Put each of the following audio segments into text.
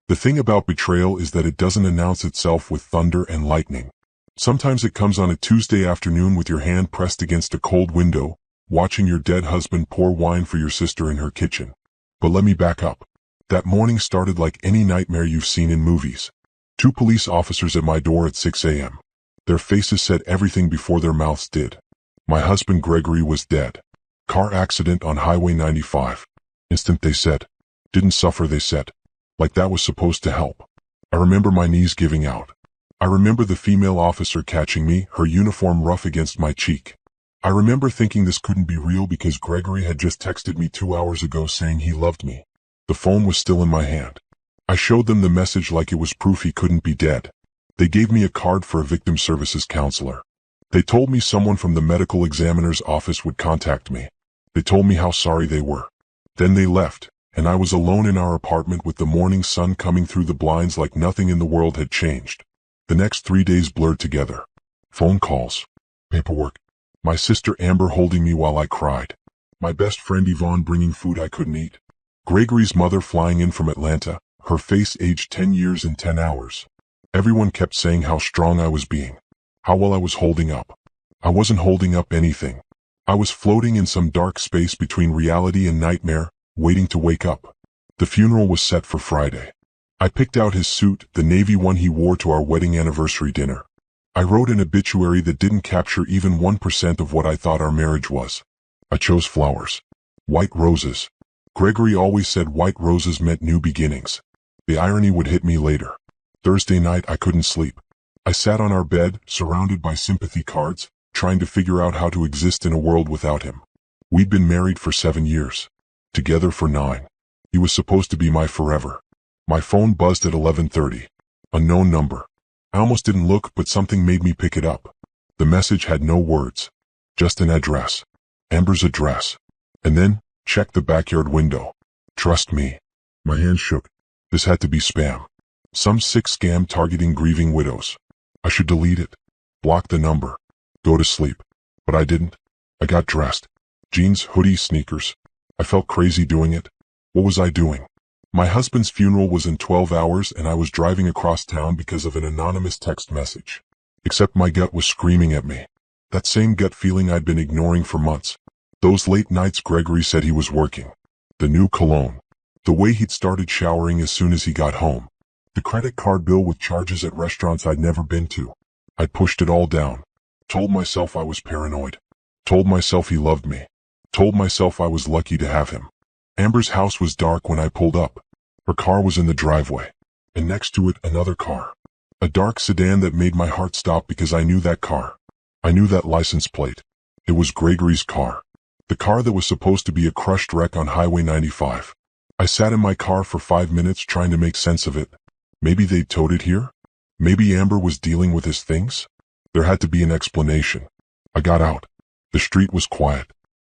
The thing about betrayal is that it doesn't announce itself with thunder and lightning. Sometimes it comes on a Tuesday afternoon with your hand pressed against a cold window, watching your dead husband pour wine for your sister in her kitchen. But let me back up. That morning started like any nightmare you've seen in movies. 2 police officers at my door at 6 a.m. Their faces said everything before their mouths did. My husband Gregory was dead. Car accident on Highway 95. Instant, they said. Didn't suffer, they said. Like that was supposed to help. I remember my knees giving out. I remember the female officer catching me, her uniform rough against my cheek. I remember thinking this couldn't be real because Gregory had just texted me 2 hours ago saying he loved me. The phone was still in my hand. I showed them the message like it was proof he couldn't be dead. They gave me a card for a victim services counselor. They told me someone from the medical examiner's office would contact me. They told me how sorry they were. Then they left, and I was alone in our apartment with the morning sun coming through the blinds like nothing in the world had changed. The next 3 days blurred together. Phone calls. Paperwork. My sister Amber holding me while I cried. My best friend Yvonne bringing food I couldn't eat. Gregory's mother flying in from Atlanta, her face aged 10 years in 10 hours. Everyone kept saying how strong I was being. How well I was holding up. I wasn't holding up anything. I was floating in some dark space between reality and nightmare, waiting to wake up. The funeral was set for Friday. I picked out his suit, the navy one he wore to our wedding anniversary dinner. I wrote an obituary that didn't capture even 1% of what I thought our marriage was. I chose flowers. White roses. Gregory always said white roses meant new beginnings. The irony would hit me later. Thursday night I couldn't sleep. I sat on our bed, surrounded by sympathy cards, trying to figure out how to exist in a world without him. We'd been married for 7 years. Together for 9. He was supposed to be my forever. My phone buzzed at 11:30. Unknown number. I almost didn't look, but something made me pick it up. The message had no words. Just an address. Amber's address. And then, check the backyard window. Trust me. My hand shook. This had to be spam. Some sick scam targeting grieving widows. I should delete it. Block the number. Go to sleep. But I didn't. I got dressed. Jeans, hoodie, sneakers. I felt crazy doing it. What was I doing? My husband's funeral was in 12 hours and I was driving across town because of an anonymous text message. Except my gut was screaming at me. That same gut feeling I'd been ignoring for months. Those late nights Gregory said he was working. The new cologne. The way he'd started showering as soon as he got home. The credit card bill with charges at restaurants I'd never been to. I'd pushed it all down. Told myself I was paranoid. Told myself he loved me. Told myself I was lucky to have him. Amber's house was dark when I pulled up. Her car was in the driveway. And next to it, another car. A dark sedan that made my heart stop because I knew that car. I knew that license plate. It was Gregory's car. The car that was supposed to be a crushed wreck on Highway 95. I sat in my car for 5 minutes trying to make sense of it. Maybe they'd towed it here? Maybe Amber was dealing with his things? There had to be an explanation. I got out. The street was quiet.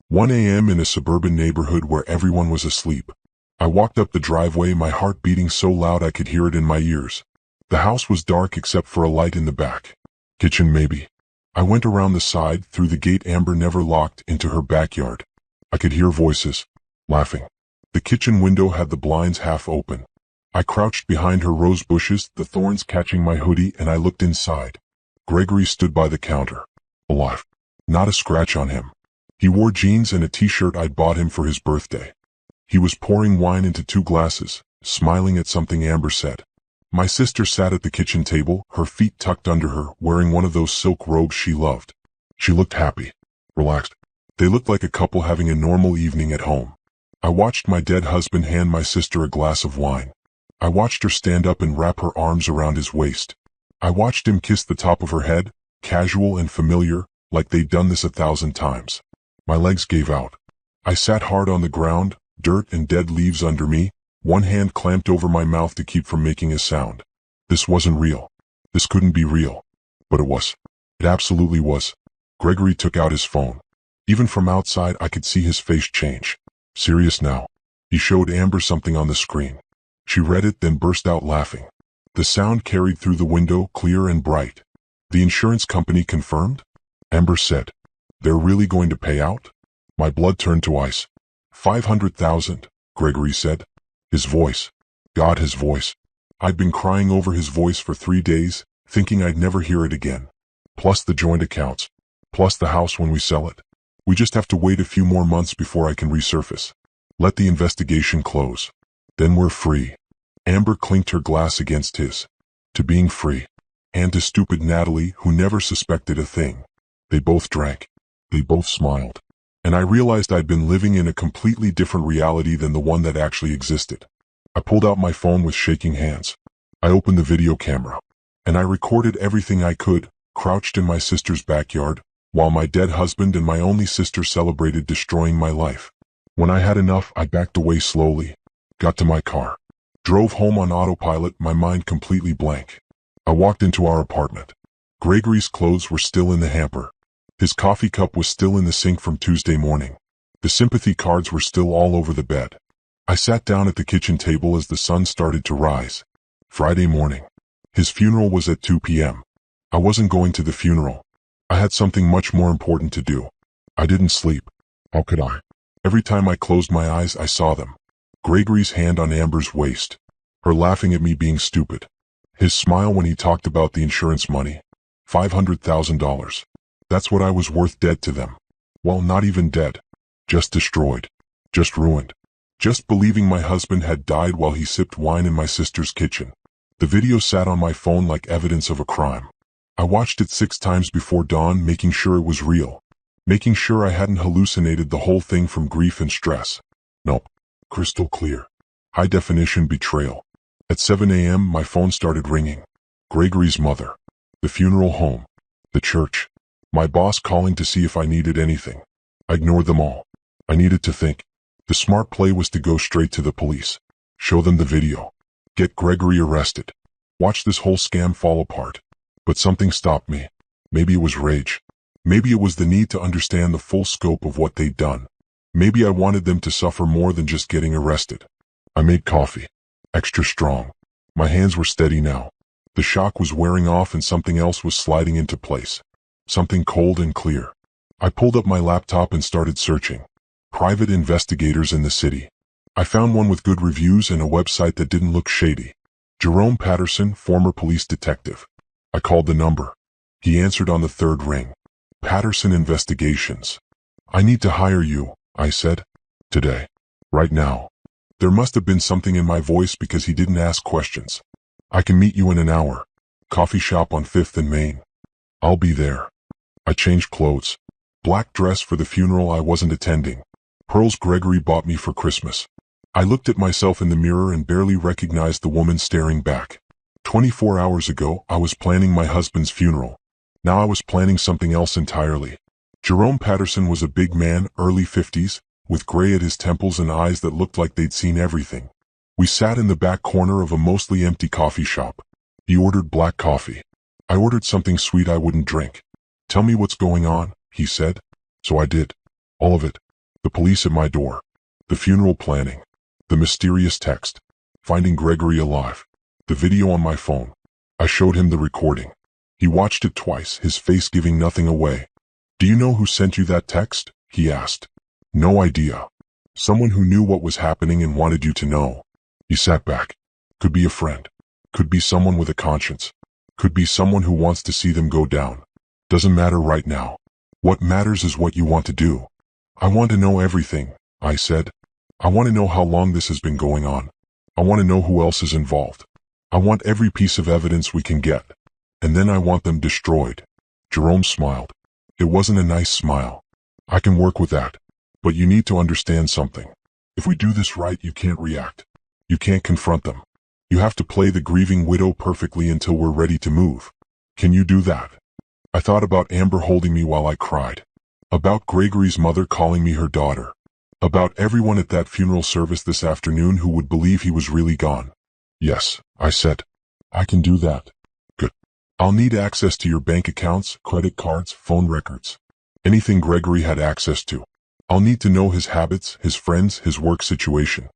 1 a.m. in a suburban neighborhood where everyone was asleep. I walked up the driveway, my heart beating so loud I could hear it in my ears. The house was dark except for a light in the back. Kitchen maybe. I went around the side, through the gate Amber never locked, into her backyard. I could hear voices. Laughing. The kitchen window had the blinds half open. I crouched behind her rose bushes, the thorns catching my hoodie, and I looked inside. Gregory stood by the counter. Alive. Not a scratch on him. He wore jeans and a t-shirt I'd bought him for his birthday. He was pouring wine into 2 glasses, smiling at something Amber said. My sister sat at the kitchen table, her feet tucked under her, wearing one of those silk robes she loved. She looked happy. Relaxed. They looked like a couple having a normal evening at home. I watched my dead husband hand my sister a glass of wine. I watched her stand up and wrap her arms around his waist. I watched him kiss the top of her head, casual and familiar, like they'd done this 1,000 times. My legs gave out. I sat hard on the ground, dirt and dead leaves under me, one hand clamped over my mouth to keep from making a sound. This wasn't real. This couldn't be real. But it was. It absolutely was. Gregory took out his phone. Even from outside I could see his face change. Serious now. He showed Amber something on the screen. She read it, then burst out laughing. The sound carried through the window, clear and bright. The insurance company confirmed? Amber said. They're really going to pay out? My blood turned to ice. 500,000, Gregory said. His voice. God, his voice. I'd been crying over his voice for 3 days, thinking I'd never hear it again. Plus the joint accounts. Plus the house when we sell it. We just have to wait a few more months before I can resurface. Let the investigation close. Then we're free. Amber clinked her glass against his. To being free. And to stupid Natalie, who never suspected a thing. They both drank. They both smiled. And I realized I'd been living in a completely different reality than the one that actually existed. I pulled out my phone with shaking hands. I opened the video camera. And I recorded everything I could, crouched in my sister's backyard, while my dead husband and my only sister celebrated destroying my life. When I had enough, I backed away slowly, got to my car, drove home on autopilot, my mind completely blank. I walked into our apartment. Gregory's clothes were still in the hamper. His coffee cup was still in the sink from Tuesday morning. The sympathy cards were still all over the bed. I sat down at the kitchen table as the sun started to rise. Friday morning. His funeral was at 2 p.m. I wasn't going to the funeral. I had something much more important to do. I didn't sleep. How could I? Every time I closed my eyes, I saw them. Gregory's hand on Amber's waist. Her laughing at me being stupid. His smile when he talked about the insurance money. $500,000. That's what I was worth dead to them. Well, not even dead. Just destroyed. Just ruined. Just believing my husband had died while he sipped wine in my sister's kitchen. The video sat on my phone like evidence of a crime. I watched it 6 times before dawn, making sure it was real. Making sure I hadn't hallucinated the whole thing from grief and stress. Nope. Crystal clear. High definition betrayal. At 7 a.m. my phone started ringing. Gregory's mother. The funeral home. The church. My boss calling to see if I needed anything. I ignored them all. I needed to think. The smart play was to go straight to the police. Show them the video. Get Gregory arrested. Watch this whole scam fall apart. But something stopped me. Maybe it was rage. Maybe it was the need to understand the full scope of what they'd done. Maybe I wanted them to suffer more than just getting arrested. I made coffee. Extra strong. My hands were steady now. The shock was wearing off and something else was sliding into place. Something cold and clear. I pulled up my laptop and started searching. Private investigators in the city. I found one with good reviews and a website that didn't look shady. Jerome Patterson, former police detective. I called the number. He answered on the 3rd ring. Patterson Investigations. I need to hire you, I said. Today. Right now. There must have been something in my voice because he didn't ask questions. I can meet you in an hour. Coffee shop on 5th and Main. I'll be there. I changed clothes. Black dress for the funeral I wasn't attending. Pearls Gregory bought me for Christmas. I looked at myself in the mirror and barely recognized the woman staring back. 24 hours ago, I was planning my husband's funeral. Now I was planning something else entirely. Jerome Patterson was a big man, early 50s, with gray at his temples and eyes that looked like they'd seen everything. We sat in the back corner of a mostly empty coffee shop. He ordered black coffee. I ordered something sweet I wouldn't drink. Tell me what's going on, he said. So I did. All of it. The police at my door. The funeral planning. The mysterious text. Finding Gregory alive. The video on my phone. I showed him the recording. He watched it twice, his face giving nothing away. Do you know who sent you that text? He asked. No idea. Someone who knew what was happening and wanted you to know. He sat back. Could be a friend. Could be someone with a conscience. Could be someone who wants to see them go down. Doesn't matter right now. What matters is what you want to do. I want to know everything, I said. I want to know how long this has been going on. I want to know who else is involved. I want every piece of evidence we can get. And then I want them destroyed. Jerome smiled. It wasn't a nice smile. I can work with that. But you need to understand something. If we do this right, you can't react. You can't confront them. You have to play the grieving widow perfectly until we're ready to move. Can you do that? I thought about Amber holding me while I cried. About Gregory's mother calling me her daughter. About everyone at that funeral service this afternoon who would believe he was really gone. Yes, I said. I can do that. Good. I'll need access to your bank accounts, credit cards, phone records. Anything Gregory had access to. I'll need to know his habits, his friends, his work situation.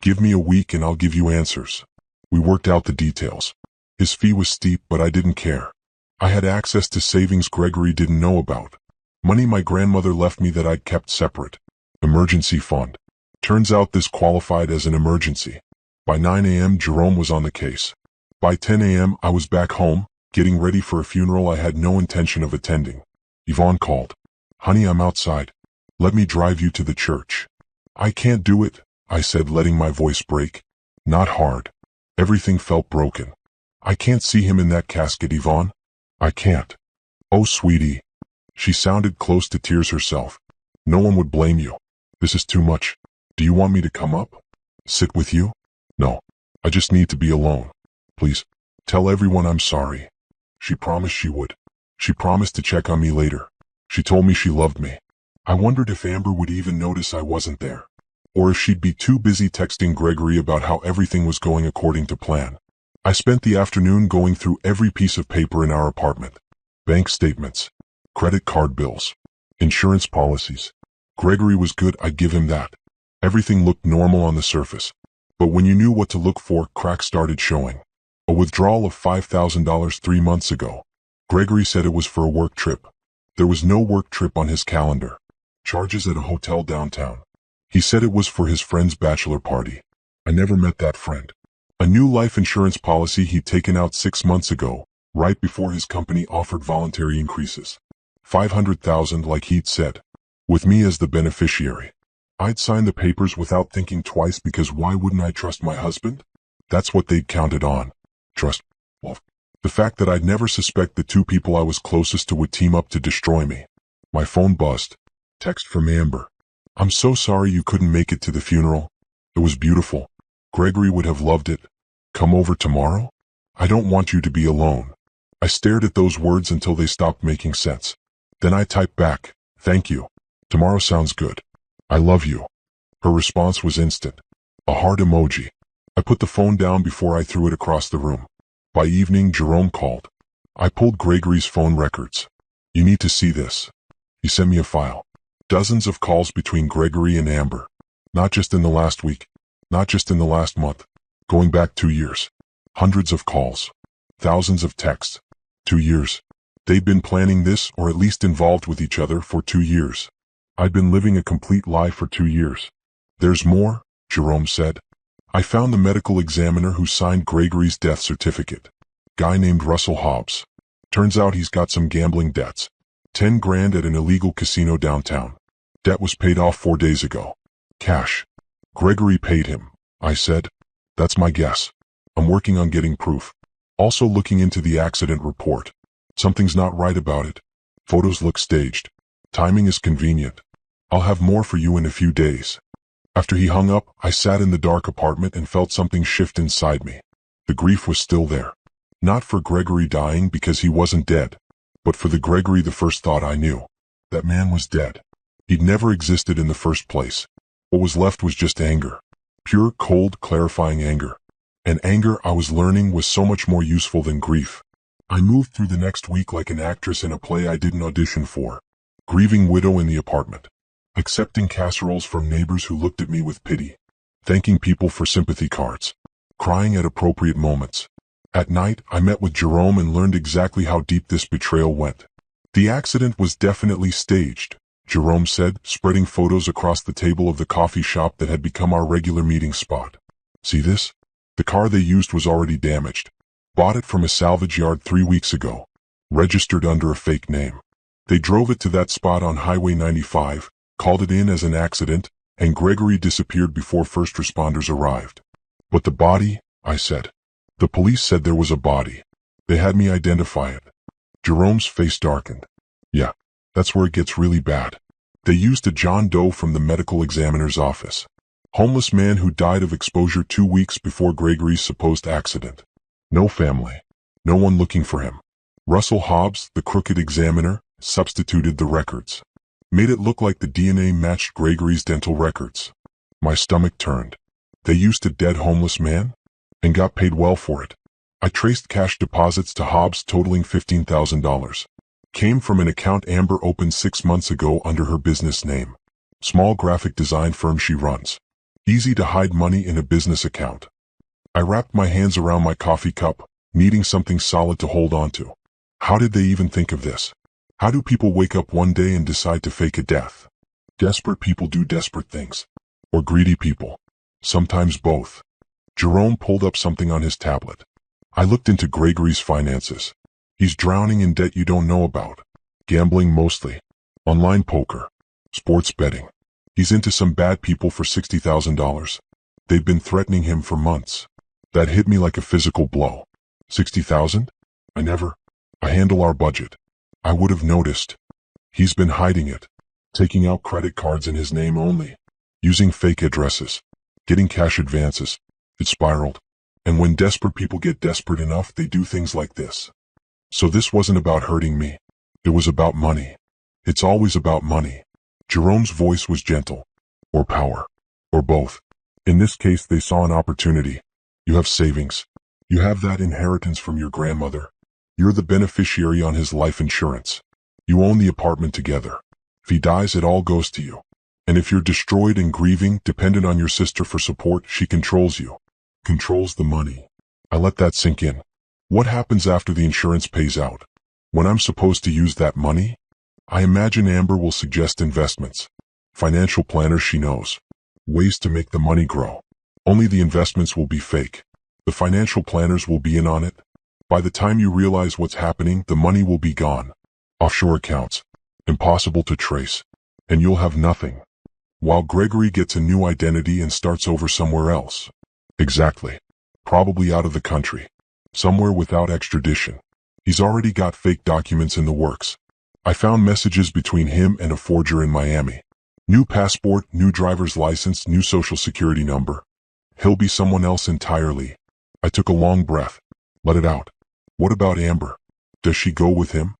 Give me a week and I'll give you answers. We worked out the details. His fee was steep, but I didn't care. I had access to savings Gregory didn't know about. Money my grandmother left me that I'd kept separate. Emergency fund. Turns out this qualified as an emergency. By 9 a.m. Jerome was on the case. By 10 a.m. I was back home, getting ready for a funeral I had no intention of attending. Yvonne called. "Honey, I'm outside. Let me drive you to the church." "I can't do it," I said, letting my voice break. "Not hard." Everything felt broken. "I can't see him in that casket, Yvonne. I can't." "Oh, sweetie." She sounded close to tears herself. "No one would blame you. This is too much. Do you want me to come up? Sit with you?" "No. I just need to be alone. Please, tell everyone I'm sorry." She promised she would. She promised to check on me later. She told me she loved me. I wondered if Amber would even notice I wasn't there, or if she'd be too busy texting Gregory about how everything was going according to plan. I spent the afternoon going through every piece of paper in our apartment. Bank statements, credit card bills, insurance policies. Gregory was good, I'd give him that. Everything looked normal on the surface. But when you knew what to look for, cracks started showing. A withdrawal of $5,000 3 months ago. Gregory said it was for a work trip. There was no work trip on his calendar. Charges at a hotel downtown. He said it was for his friend's bachelor party. I never met that friend. A new life insurance policy he'd taken out 6 months ago, right before his company offered voluntary increases. $500,000 like he'd said, with me as the beneficiary. I'd signed the papers without thinking twice because why wouldn't I trust my husband? That's what they'd counted on. Trust. Well, the fact that I'd never suspect the two people I was closest to would team up to destroy me. My phone buzzed. Text from Amber. "I'm so sorry you couldn't make it to the funeral. It was beautiful. Gregory would have loved it. Come over tomorrow? I don't want you to be alone." I stared at those words until they stopped making sense. Then I typed back, "Thank you. Tomorrow sounds good. I love you." Her response was instant. A heart emoji. I put the phone down before I threw it across the room. By evening, Jerome called. I pulled Gregory's phone records. "You need to see this." He sent me a file. Dozens of calls between Gregory and Amber. Not just in the last week. Not just in the last month. Going back 2 years. Hundreds of calls. Thousands of texts. 2 years. They'd been planning this, or at least involved with each other, for 2 years. I'd been living a complete lie for 2 years. "There's more," Jerome said. "I found the medical examiner who signed Gregory's death certificate. Guy named Russell Hobbs. Turns out he's got some gambling debts. 10 grand at an illegal casino downtown. Debt was paid off 4 days ago. Cash. Gregory paid him," I said. "That's my guess. I'm working on getting proof. Also looking into the accident report. Something's not right about it. Photos look staged. Timing is convenient. I'll have more for you in a few days." After he hung up, I sat in the dark apartment and felt something shift inside me. The grief was still there. Not for Gregory dying because he wasn't dead, but for the Gregory the first thought I knew. That man was dead. He'd never existed in the first place. What was left was just anger. Pure, cold, clarifying anger. And anger, I was learning, was so much more useful than grief. I moved through the next week like an actress in a play I didn't audition for. Grieving widow in the apartment. Accepting casseroles from neighbors who looked at me with pity. Thanking people for sympathy cards. Crying at appropriate moments. At night, I met with Jerome and learned exactly how deep this betrayal went. "The accident was definitely staged," Jerome said, spreading photos across the table of the coffee shop that had become our regular meeting spot. "See this? The car they used was already damaged. Bought it from a salvage yard 3 weeks ago. Registered under a fake name. They drove it to that spot on Highway 95, called it in as an accident, and Gregory disappeared before first responders arrived." "But the body," I said. "The police said there was a body. They had me identify it." Jerome's face darkened. "Yeah, that's where it gets really bad. They used a John Doe from the medical examiner's office. Homeless man who died of exposure 2 weeks before Gregory's supposed accident. No family. No one looking for him. Russell Hobbs, the crooked examiner, substituted the records. Made it look like the DNA matched Gregory's dental records." My stomach turned. They used a dead homeless man? And got paid well for it. I traced cash deposits to Hobbs totaling $15,000. Came from an account Amber opened 6 months ago under her business name. Small graphic design firm she runs. Easy to hide money in a business account. I wrapped my hands around my coffee cup, needing something solid to hold on to. How did they even think of this? How do people wake up one day and decide to fake a death? Desperate people do desperate things. Or greedy people. Sometimes both. Jerome pulled up something on his tablet. I looked into Gregory's finances. He's drowning in debt you don't know about. Gambling mostly. Online poker. Sports betting. He's into some bad people for $60,000. They've been threatening him for months. That hit me like a physical blow. 60,000? I handle our budget. I would have noticed. He's been hiding it. Taking out credit cards in his name only. Using fake addresses. Getting cash advances. It spiraled. And when desperate people get desperate enough, they do things like this. So this wasn't about hurting me. It was about money. It's always about money. Jerome's voice was gentle. Or power. Or both. In this case, they saw an opportunity. You have savings. You have that inheritance from your grandmother. You're the beneficiary on his life insurance. You own the apartment together. If he dies, it all goes to you. And if you're destroyed and grieving, dependent on your sister for support, she controls you. Controls the money. I let that sink in. What happens after the insurance pays out? When I'm supposed to use that money? I imagine Amber will suggest investments. Financial planners she knows. Ways to make the money grow. Only the investments will be fake. The financial planners will be in on it. By the time you realize what's happening, the money will be gone. Offshore accounts. Impossible to trace. And you'll have nothing. While Gregory gets a new identity and starts over somewhere else. Exactly. Probably out of the country. Somewhere without extradition. He's already got fake documents in the works. I found messages between him and a forger in Miami. New passport, new driver's license, new social security number. He'll be someone else entirely. I took a long breath. Let it out. What about Amber? Does she go with him?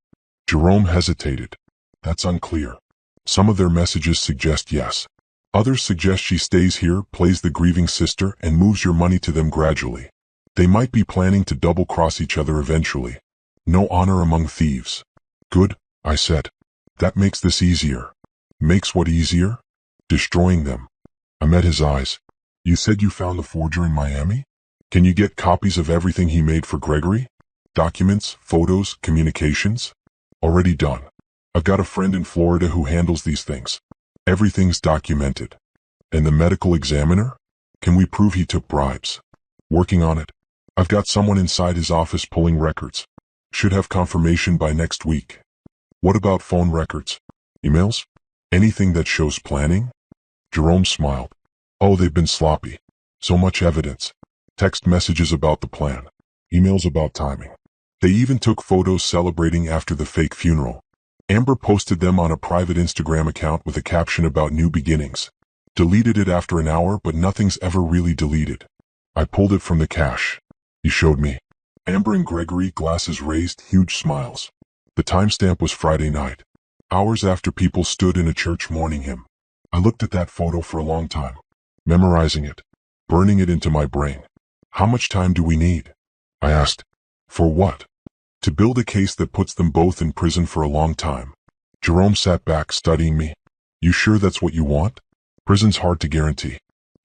Jerome hesitated. That's unclear. Some of their messages suggest yes. Others suggest she stays here, plays the grieving sister, and moves your money to them gradually. They might be planning to double-cross each other eventually. No honor among thieves. Good, I said. That makes this easier. Makes what easier? Destroying them. I met his eyes. You said you found the forger in Miami? Can you get copies of everything he made for Gregory? Documents, photos, communications? Already done. I've got a friend in Florida who handles these things. Everything's documented. And the medical examiner? Can we prove he took bribes? Working on it. I've got someone inside his office pulling records. Should have confirmation by next week. What about phone records? Emails? Anything that shows planning? Jerome smiled. Oh, they've been sloppy. So much evidence. Text messages about the plan. Emails about timing. They even took photos celebrating after the fake funeral. Amber posted them on a private Instagram account with a caption about new beginnings. Deleted it after an hour, but nothing's ever really deleted. I pulled it from the cache. He showed me. Amber and Gregory, glasses raised, huge smiles. The timestamp was Friday night. Hours after people stood in a church mourning him. I looked at that photo for a long time. Memorizing it. Burning it into my brain. How much time do we need? I asked. For what? To build a case that puts them both in prison for a long time. Jerome sat back, studying me. You sure that's what you want? Prison's hard to guarantee.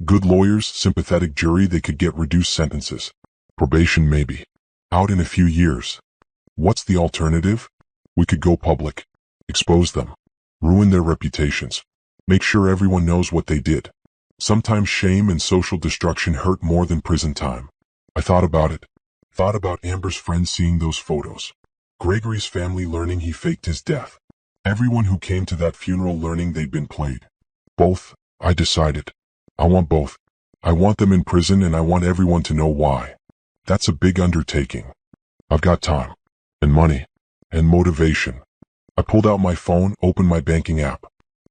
Good lawyers, sympathetic jury, they could get reduced sentences. Probation maybe. Out in a few years. What's the alternative? We could go public. Expose them. Ruin their reputations. Make sure everyone knows what they did. Sometimes shame and social destruction hurt more than prison time. I thought about it. Thought about Amber's friends seeing those photos. Gregory's family learning he faked his death. Everyone who came to that funeral learning they'd been played. Both, I decided. I want both. I want them in prison and I want everyone to know why. That's a big undertaking. I've got time. And money. And motivation. I pulled out my phone, opened my banking app.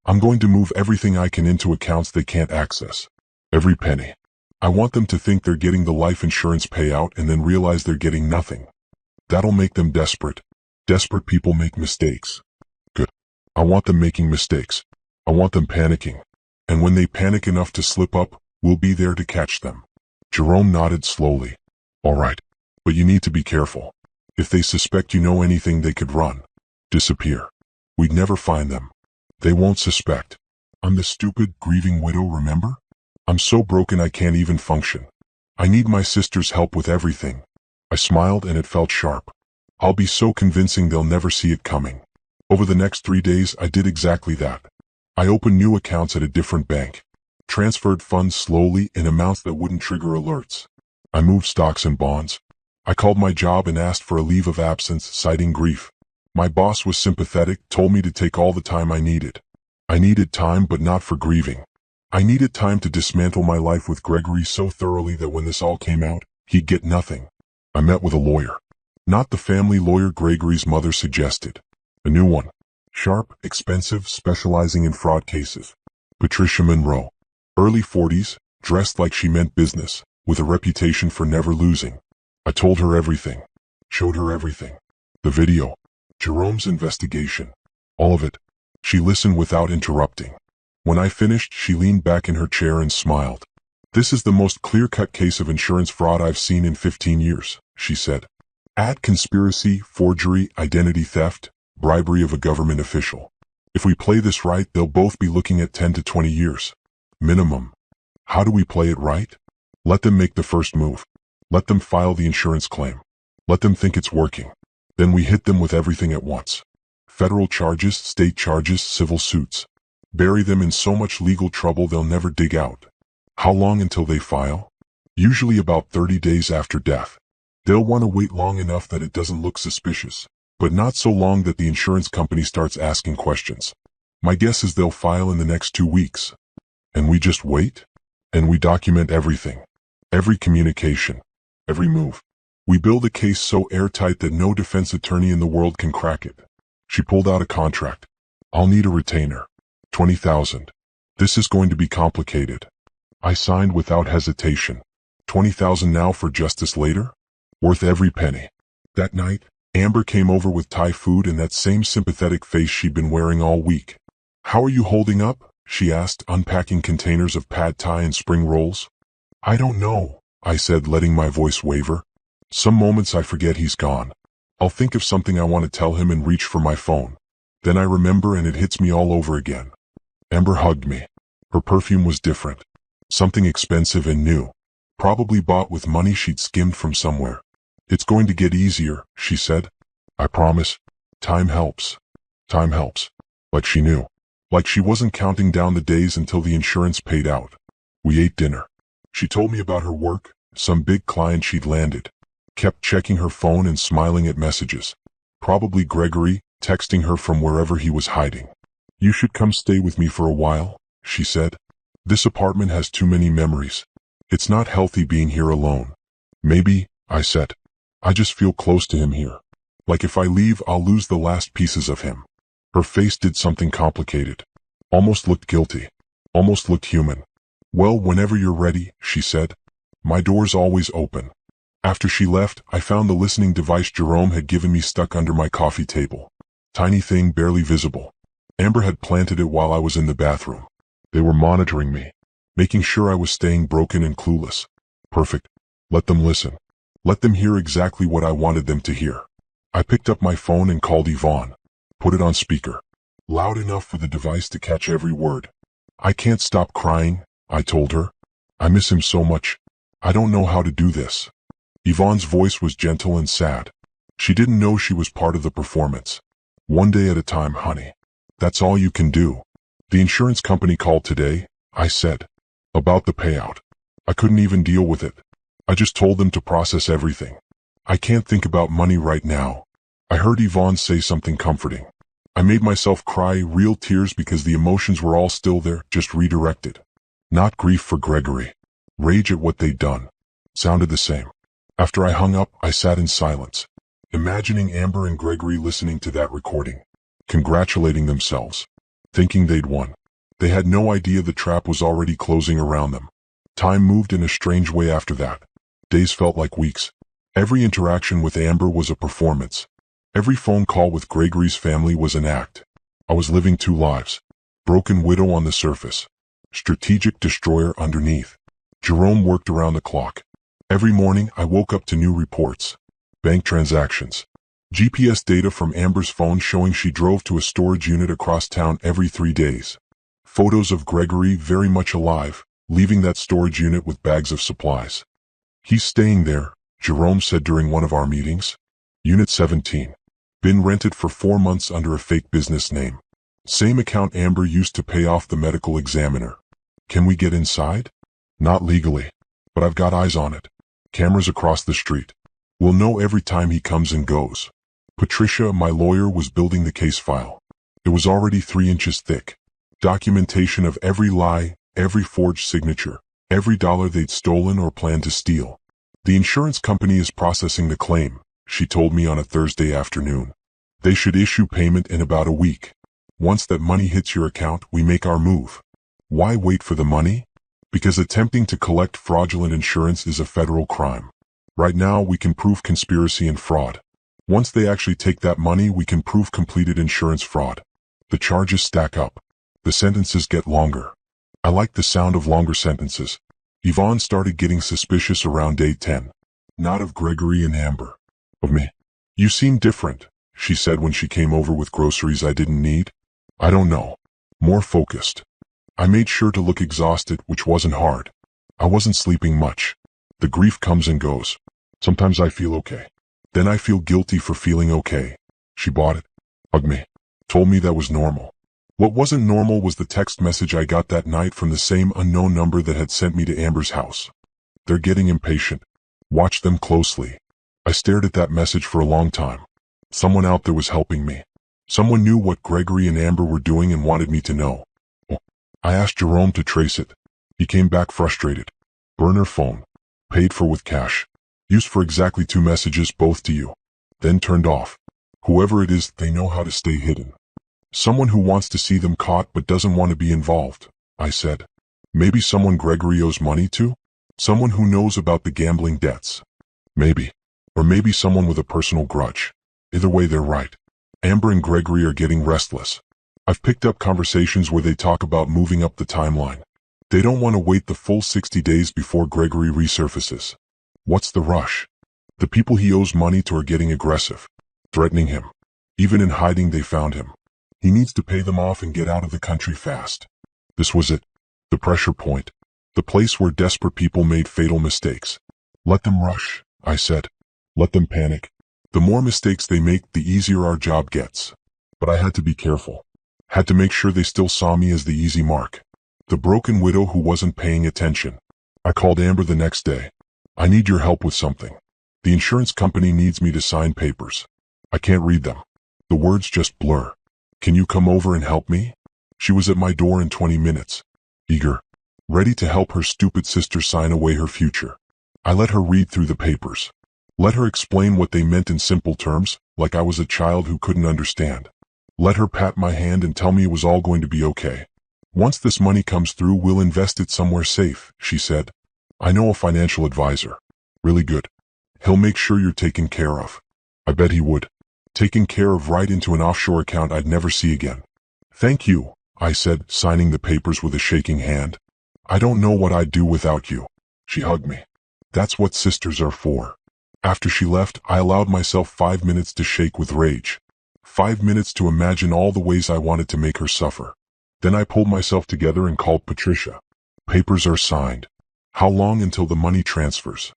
I'm going to move everything I can into accounts they can't access. Every penny. I want them to think they're getting the life insurance payout and then realize they're getting nothing. That'll make them desperate. Desperate people make mistakes. Good. I want them making mistakes. I want them panicking. And when they panic enough to slip up, we'll be there to catch them. Jerome nodded slowly. All right. But you need to be careful. If they suspect you know anything, they could run. Disappear. We'd never find them. They won't suspect. I'm the stupid, grieving widow, remember? I'm so broken I can't even function. I need my sister's help with everything. I smiled and it felt sharp. I'll be so convincing they'll never see it coming. Over the next 3 days, I did exactly that. I opened new accounts at a different bank. Transferred funds slowly in amounts that wouldn't trigger alerts. I moved stocks and bonds. I called my job and asked for a leave of absence, citing grief. My boss was sympathetic, told me to take all the time I needed. I needed time, but not for grieving. I needed time to dismantle my life with Gregory so thoroughly that when this all came out, he'd get nothing. I met with a lawyer. Not the family lawyer Gregory's mother suggested. A new one. Sharp, expensive, specializing in fraud cases. Patricia Monroe. Early 40s, dressed like she meant business, with a reputation for never losing. I told her everything. Showed her everything. The video. Jerome's investigation. All of it. She listened without interrupting. When I finished, she leaned back in her chair and smiled. This is the most clear-cut case of insurance fraud I've seen in 15 years, she said. Add conspiracy, forgery, identity theft, bribery of a government official. If we play this right, they'll both be looking at 10 to 20 years. Minimum. How do we play it right? Let them make the first move. Let them file the insurance claim. Let them think it's working. Then we hit them with everything at once. Federal charges, state charges, civil suits. Bury them in so much legal trouble they'll never dig out. How long until they file? Usually about 30 days after death. They'll want to wait long enough that it doesn't look suspicious, but not so long that the insurance company starts asking questions. My guess is they'll file in the next 2 weeks. And we just wait? And we document everything. Every communication. Every move. We build a case so airtight that no defense attorney in the world can crack it. She pulled out a contract. I'll need a retainer. 20,000. This is going to be complicated. I signed without hesitation. 20,000 now for justice later? Worth every penny. That night, Amber came over with Thai food and that same sympathetic face she'd been wearing all week. How are you holding up? She asked, unpacking containers of pad thai and spring rolls. I don't know, I said, letting my voice waver. Some moments I forget he's gone. I'll think of something I want to tell him and reach for my phone. Then I remember and it hits me all over again. Amber hugged me. Her perfume was different. Something expensive and new. Probably bought with money she'd skimmed from somewhere. It's going to get easier, she said. I promise. Time helps. Time helps. Like she knew. Like she wasn't counting down the days until the insurance paid out. We ate dinner. She told me about her work, some big client she'd landed. Kept checking her phone and smiling at messages. Probably Gregory, texting her from wherever he was hiding. You should come stay with me for a while, she said. This apartment has too many memories. It's not healthy being here alone. Maybe, I said. I just feel close to him here. Like if I leave, I'll lose the last pieces of him. Her face did something complicated. Almost looked guilty. Almost looked human. Well, whenever you're ready, she said. My door's always open. After she left, I found the listening device Jerome had given me stuck under my coffee table. Tiny thing, barely visible. Amber had planted it while I was in the bathroom. They were monitoring me, making sure I was staying broken and clueless. Perfect. Let them listen. Let them hear exactly what I wanted them to hear. I picked up my phone and called Yvonne. Put it on speaker. Loud enough for the device to catch every word. I can't stop crying, I told her. I miss him so much. I don't know how to do this. Yvonne's voice was gentle and sad. She didn't know she was part of the performance. One day at a time, honey. That's all you can do. The insurance company called today, I said. About the payout. I couldn't even deal with it. I just told them to process everything. I can't think about money right now. I heard Yvonne say something comforting. I made myself cry, real tears, because the emotions were all still there, just redirected. Not grief for Gregory. Rage at what they'd done. Sounded the same. After I hung up, I sat in silence, imagining Amber and Gregory listening to that recording, congratulating themselves, thinking they'd won. They had no idea the trap was already closing around them. Time moved in a strange way after that. Days felt like weeks. Every interaction with Amber was a performance. Every phone call with Gregory's family was an act. I was living two lives. Broken widow on the surface. Strategic destroyer underneath. Jerome worked around the clock. Every morning, I woke up to new reports. Bank transactions. GPS data from Amber's phone showing she drove to a storage unit across town every 3 days. Photos of Gregory very much alive, leaving that storage unit with bags of supplies. He's staying there, Jerome said during one of our meetings. Unit 17. Been rented for 4 months under a fake business name. Same account Amber used to pay off the medical examiner. Can we get inside? Not legally. But I've got eyes on it. Cameras across the street. We'll know every time he comes and goes. Patricia, my lawyer, was building the case file. It was already 3 inches thick. Documentation of every lie, every forged signature, every dollar they'd stolen or planned to steal. The insurance company is processing the claim, she told me on a Thursday afternoon. They should issue payment in about a week. Once that money hits your account, we make our move. Why wait for the money? Because attempting to collect fraudulent insurance is a federal crime. Right now, we can prove conspiracy and fraud. Once they actually take that money, we can prove completed insurance fraud. The charges stack up. The sentences get longer. I like the sound of longer sentences. Yvonne started getting suspicious around day 10. Not of Gregory and Amber. Of me. You seem different, she said when she came over with groceries I didn't need. I don't know. More focused. I made sure to look exhausted, which wasn't hard. I wasn't sleeping much. The grief comes and goes. Sometimes I feel okay. Then I feel guilty for feeling okay. She bought it. Hugged me. Told me that was normal. What wasn't normal was the text message I got that night from the same unknown number that had sent me to Amber's house. They're getting impatient. Watch them closely. I stared at that message for a long time. Someone out there was helping me. Someone knew what Gregory and Amber were doing and wanted me to know. Oh. I asked Jerome to trace it. He came back frustrated. Burner phone. Paid for with cash. Used for exactly 2 messages, both to you. Then turned off. Whoever it is, they know how to stay hidden. Someone who wants to see them caught but doesn't want to be involved, I said. Maybe someone Gregory owes money to? Someone who knows about the gambling debts. Maybe. Or maybe someone with a personal grudge. Either way, they're right. Amber and Gregory are getting restless. I've picked up conversations where they talk about moving up the timeline. They don't want to wait the full 60 days before Gregory resurfaces. What's the rush? The people he owes money to are getting aggressive, threatening him. Even in hiding, they found him. He needs to pay them off and get out of the country fast. This was it. The pressure point. The place where desperate people made fatal mistakes. Let them rush, I said. Let them panic. The more mistakes they make, the easier our job gets. But I had to be careful. Had to make sure they still saw me as the easy mark. The broken widow who wasn't paying attention. I called Amber the next day. I need your help with something. The insurance company needs me to sign papers. I can't read them. The words just blur. Can you come over and help me? She was at my door in 20 minutes. Eager. Ready to help her stupid sister sign away her future. I let her read through the papers. Let her explain what they meant in simple terms, like I was a child who couldn't understand. Let her pat my hand and tell me it was all going to be okay. Once this money comes through, we'll invest it somewhere safe, she said. I know a financial advisor. Really good. He'll make sure you're taken care of. I bet he would. Taken care of right into an offshore account I'd never see again. Thank you, I said, signing the papers with a shaking hand. I don't know what I'd do without you. She hugged me. That's what sisters are for. After she left, I allowed myself 5 minutes to shake with rage. 5 minutes to imagine all the ways I wanted to make her suffer. Then I pulled myself together and called Patricia. Papers are signed. How long until the money transfers?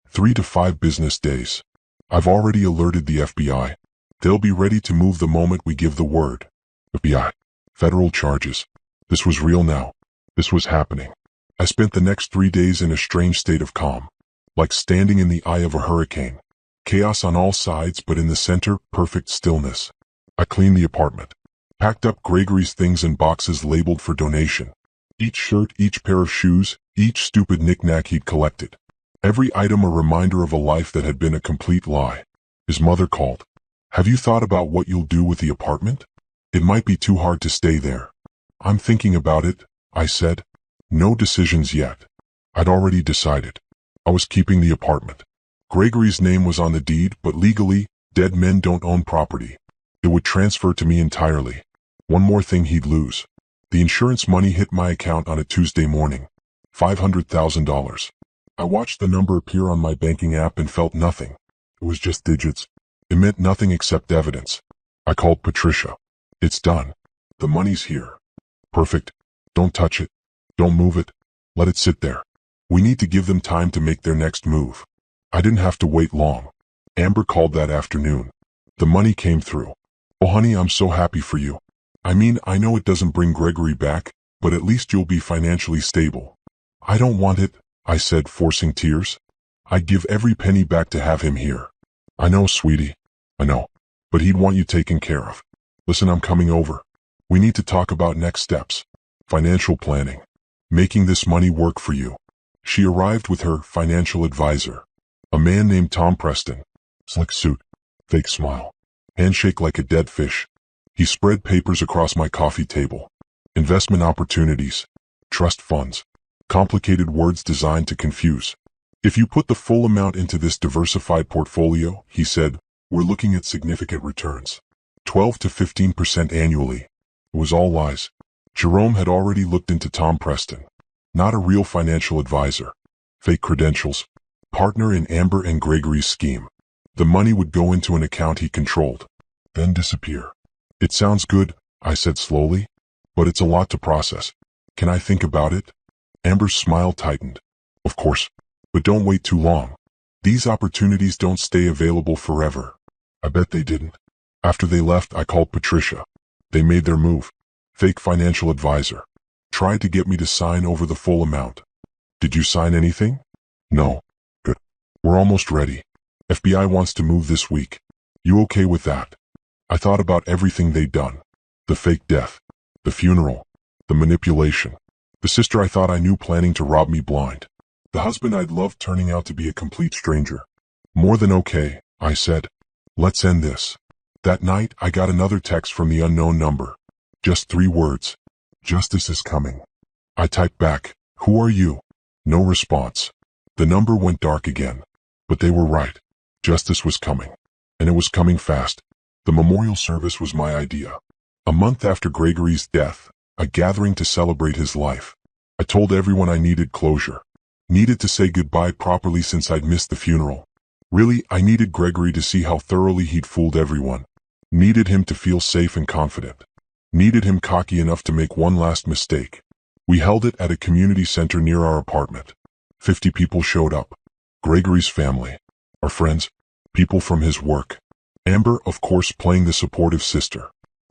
3 to 5 business days. I've already alerted the FBI. They'll be ready to move the moment we give the word. FBI. Federal charges. This was real now. This was happening. I spent the next 3 days in a strange state of calm. Like standing in the eye of a hurricane. Chaos on all sides, but in the center, perfect stillness. I cleaned the apartment. Packed up Gregory's things in boxes labeled for donation. Each shirt, each pair of shoes, each stupid knick-knack he'd collected. Every item a reminder of a life that had been a complete lie. His mother called. Have you thought about what you'll do with the apartment? It might be too hard to stay there. I'm thinking about it, I said. No decisions yet. I'd already decided. I was keeping the apartment. Gregory's name was on the deed, but legally, dead men don't own property. It would transfer to me entirely. One more thing he'd lose. The insurance money hit my account on a Tuesday morning. $500,000. I watched the number appear on my banking app and felt nothing. It was just digits. It meant nothing except evidence. I called Patricia. It's done. The money's here. Perfect. Don't touch it. Don't move it. Let it sit there. We need to give them time to make their next move. I didn't have to wait long. Amber called that afternoon. The money came through. Oh honey, I'm so happy for you. I mean, I know it doesn't bring Gregory back, but at least you'll be financially stable. I don't want it, I said, forcing tears. I'd give every penny back to have him here. I know, sweetie. I know. But he'd want you taken care of. Listen, I'm coming over. We need to talk about next steps. Financial planning. Making this money work for you. She arrived with her financial advisor. A man named Tom Preston. Slick suit. Fake smile. Handshake like a dead fish. He spread papers across my coffee table. Investment opportunities. Trust funds. Complicated words designed to confuse. If you put the full amount into this diversified portfolio, he said, we're looking at significant returns. 12 to 15% annually. It was all lies. Jerome had already looked into Tom Preston. Not a real financial advisor. Fake credentials. Partner in Amber and Gregory's scheme. The money would go into an account he controlled, then disappear. It sounds good, I said slowly, but it's a lot to process. Can I think about it? Amber's smile tightened. Of course, but don't wait too long. These opportunities don't stay available forever. I bet they didn't. After they left, I called Patricia. They made their move. Fake financial advisor. Tried to get me to sign over the full amount. Did you sign anything? No. Good. We're almost ready. FBI wants to move this week. You okay with that? I thought about everything they'd done. The fake death. The funeral. The manipulation. The sister I thought I knew planning to rob me blind. The husband I'd loved turning out to be a complete stranger. More than okay, I said. Let's end this. That night, I got another text from the unknown number. Just 3 words. Justice is coming. I typed back, who are you? No response. The number went dark again. But they were right. Justice was coming. And it was coming fast. The memorial service was my idea. A month after Gregory's death, a gathering to celebrate his life. I told everyone I needed closure. Needed to say goodbye properly since I'd missed the funeral. Really, I needed Gregory to see how thoroughly he'd fooled everyone. Needed him to feel safe and confident. Needed him cocky enough to make one last mistake. We held it at a community center near our apartment. 50 people showed up. Gregory's family. Our friends. People from his work. Amber, of course, playing the supportive sister.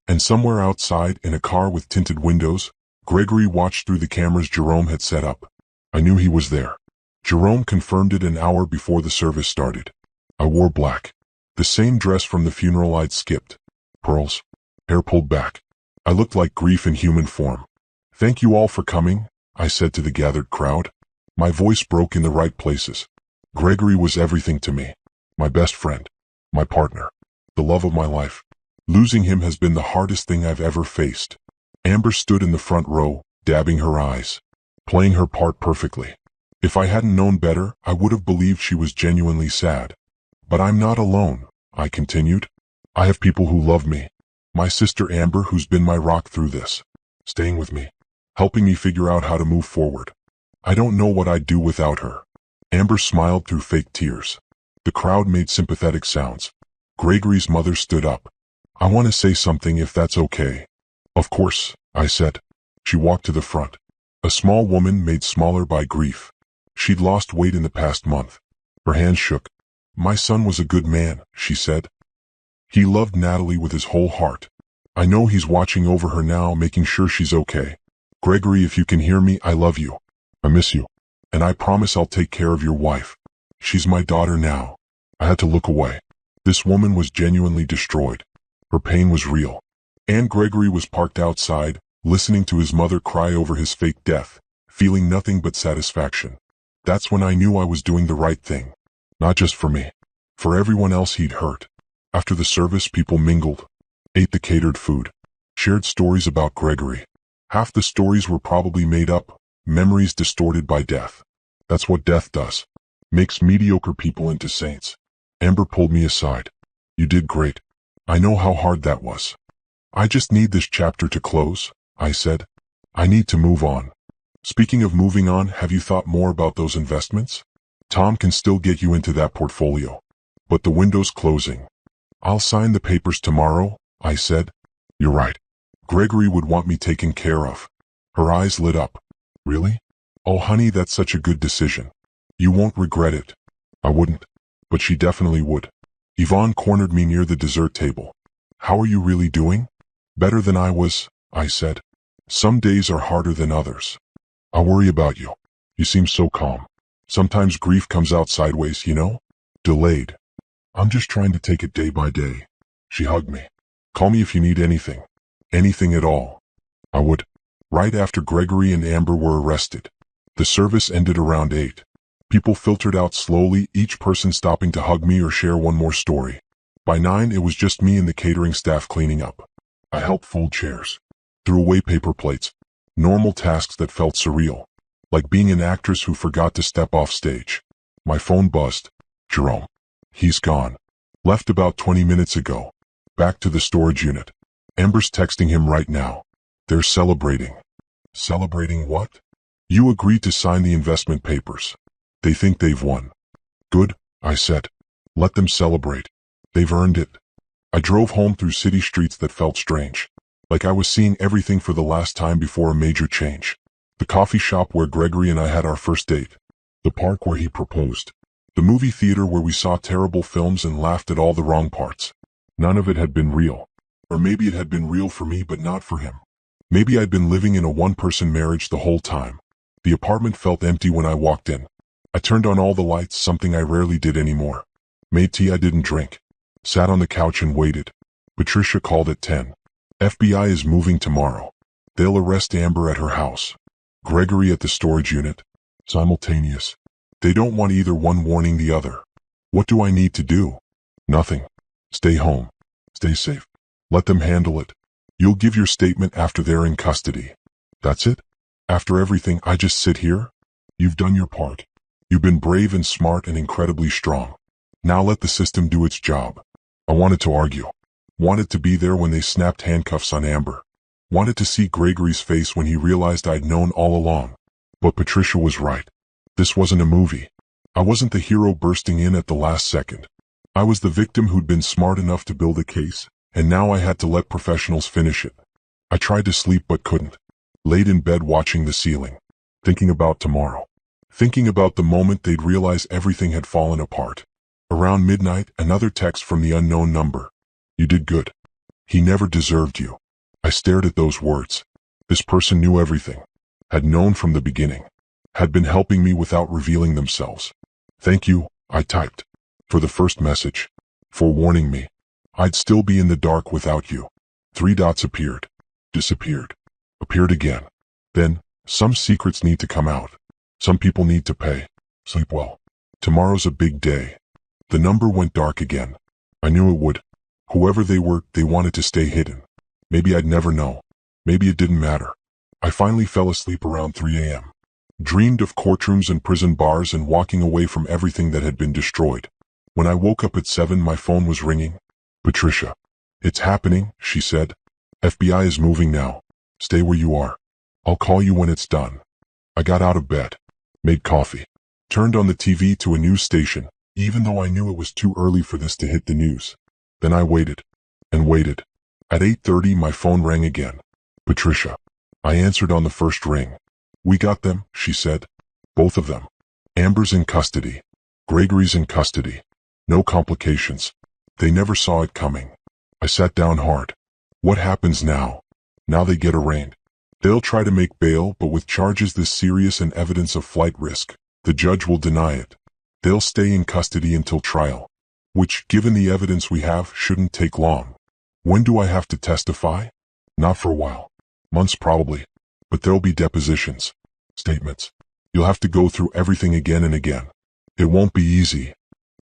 And somewhere outside, in a car with tinted windows, Gregory watched through the cameras Jerome had set up. I knew he was there. Jerome confirmed it an hour before the service started. I wore black. The same dress from the funeral I'd skipped. Pearls. Hair pulled back. I looked like grief in human form. Thank you all for coming, I said to the gathered crowd. My voice broke in the right places. Gregory was everything to me. My best friend. My partner. The love of my life. Losing him has been the hardest thing I've ever faced. Amber stood in the front row, dabbing her eyes. Playing her part perfectly. If I hadn't known better, I would have believed she was genuinely sad. But I'm not alone, I continued. I have people who love me. My sister Amber, who's been my rock through this. Staying with me. Helping me figure out how to move forward. I don't know what I'd do without her. Amber smiled through fake tears. The crowd made sympathetic sounds. Gregory's mother stood up. I want to say something if that's okay. Of course, I said. She walked to the front. A small woman made smaller by grief. She'd lost weight in the past month. Her hand shook. My son was a good man, she said. He loved Natalie with his whole heart. I know he's watching over her now, making sure she's okay. Gregory, if you can hear me, I love you. I miss you. And I promise I'll take care of your wife. She's my daughter now. I had to look away. This woman was genuinely destroyed. Her pain was real. And Gregory was parked outside, listening to his mother cry over his fake death, feeling nothing but satisfaction. That's when I knew I was doing the right thing. Not just for me. For everyone else he'd hurt. After the service, people mingled. Ate the catered food. Shared stories about Gregory. Half the stories were probably made up, memories distorted by death. That's what death does. Makes mediocre people into saints. Amber pulled me aside. You did great. I know how hard that was. I just need this chapter to close, I said. I need to move on. Speaking of moving on, have you thought more about those investments? Tom can still get you into that portfolio. But the window's closing. I'll sign the papers tomorrow, I said. You're right. Gregory would want me taken care of. Her eyes lit up. Really? Oh honey, that's such a good decision. You won't regret it. I wouldn't. But she definitely would. Yvonne cornered me near the dessert table. How are you really doing? Better than I was, I said. Some days are harder than others. I worry about you. You seem so calm. Sometimes grief comes out sideways, you know? Delayed. I'm just trying to take it day by day. She hugged me. Call me if you need anything. Anything at all. I would. Right after Gregory and Amber were arrested. The service ended around 8. People filtered out slowly, each person stopping to hug me or share one more story. By 9, it was just me and the catering staff cleaning up. I helped fold chairs. Threw away paper plates. Normal tasks that felt surreal. Like being an actress who forgot to step off stage. My phone buzzed. Jerome. He's gone. Left about 20 minutes ago. Back to the storage unit. Amber's texting him right now. They're celebrating. Celebrating what? You agreed to sign the investment papers. They think they've won. Good, I said. Let them celebrate. They've earned it. I drove home through city streets that felt strange. Like I was seeing everything for the last time before a major change. The coffee shop where Gregory and I had our first date. The park where he proposed. The movie theater where we saw terrible films and laughed at all the wrong parts. None of it had been real. Or maybe it had been real for me but not for him. Maybe I'd been living in a one-person marriage the whole time. The apartment felt empty when I walked in. I turned on all the lights, something I rarely did anymore. Made tea I didn't drink. Sat on the couch and waited. Patricia called at 10. FBI is moving tomorrow. They'll arrest Amber at her house. Gregory at the storage unit. Simultaneous. They don't want either one warning the other. What do I need to do? Nothing. Stay home. Stay safe. Let them handle it. You'll give your statement after they're in custody. That's it? After everything, I just sit here? You've done your part. You've been brave and smart and incredibly strong. Now let the system do its job. I wanted to argue. Wanted to be there when they snapped handcuffs on Amber. Wanted to see Gregory's face when he realized I'd known all along. But Patricia was right. This wasn't a movie. I wasn't the hero bursting in at the last second. I was the victim who'd been smart enough to build a case, and now I had to let professionals finish it. I tried to sleep but couldn't. Laid in bed watching the ceiling. Thinking about tomorrow. Thinking about the moment they'd realize everything had fallen apart. Around midnight, another text from the unknown number. You did good. He never deserved you. I stared at those words. This person knew everything. Had known from the beginning. Had been helping me without revealing themselves. Thank you, I typed. For the first message. For warning me. I'd still be in the dark without you. 3 dots appeared. Disappeared. Appeared again. Then, some secrets need to come out. Some people need to pay. Sleep well. Tomorrow's a big day. The number went dark again. I knew it would. Whoever they were, they wanted to stay hidden. Maybe I'd never know. Maybe it didn't matter. I finally fell asleep around 3 a.m. Dreamed of courtrooms and prison bars and walking away from everything that had been destroyed. When I woke up at 7, my phone was ringing. Patricia. It's happening, she said. FBI is moving now. Stay where you are. I'll call you when it's done. I got out of bed. Made coffee. Turned on the TV to a news station, even though I knew it was too early for this to hit the news. Then I waited. And waited. At 8:30 my phone rang again. Patricia. I answered on the first ring. We got them, she said. Both of them. Amber's in custody. Gregory's in custody. No complications. They never saw it coming. I sat down hard. What happens now? Now they get arraigned. They'll try to make bail, but with charges this serious and evidence of flight risk, the judge will deny it. They'll stay in custody until trial. Which, given the evidence we have, shouldn't take long. When do I have to testify? Not for a while. Months probably. But there'll be depositions. Statements. You'll have to go through everything again and again. It won't be easy.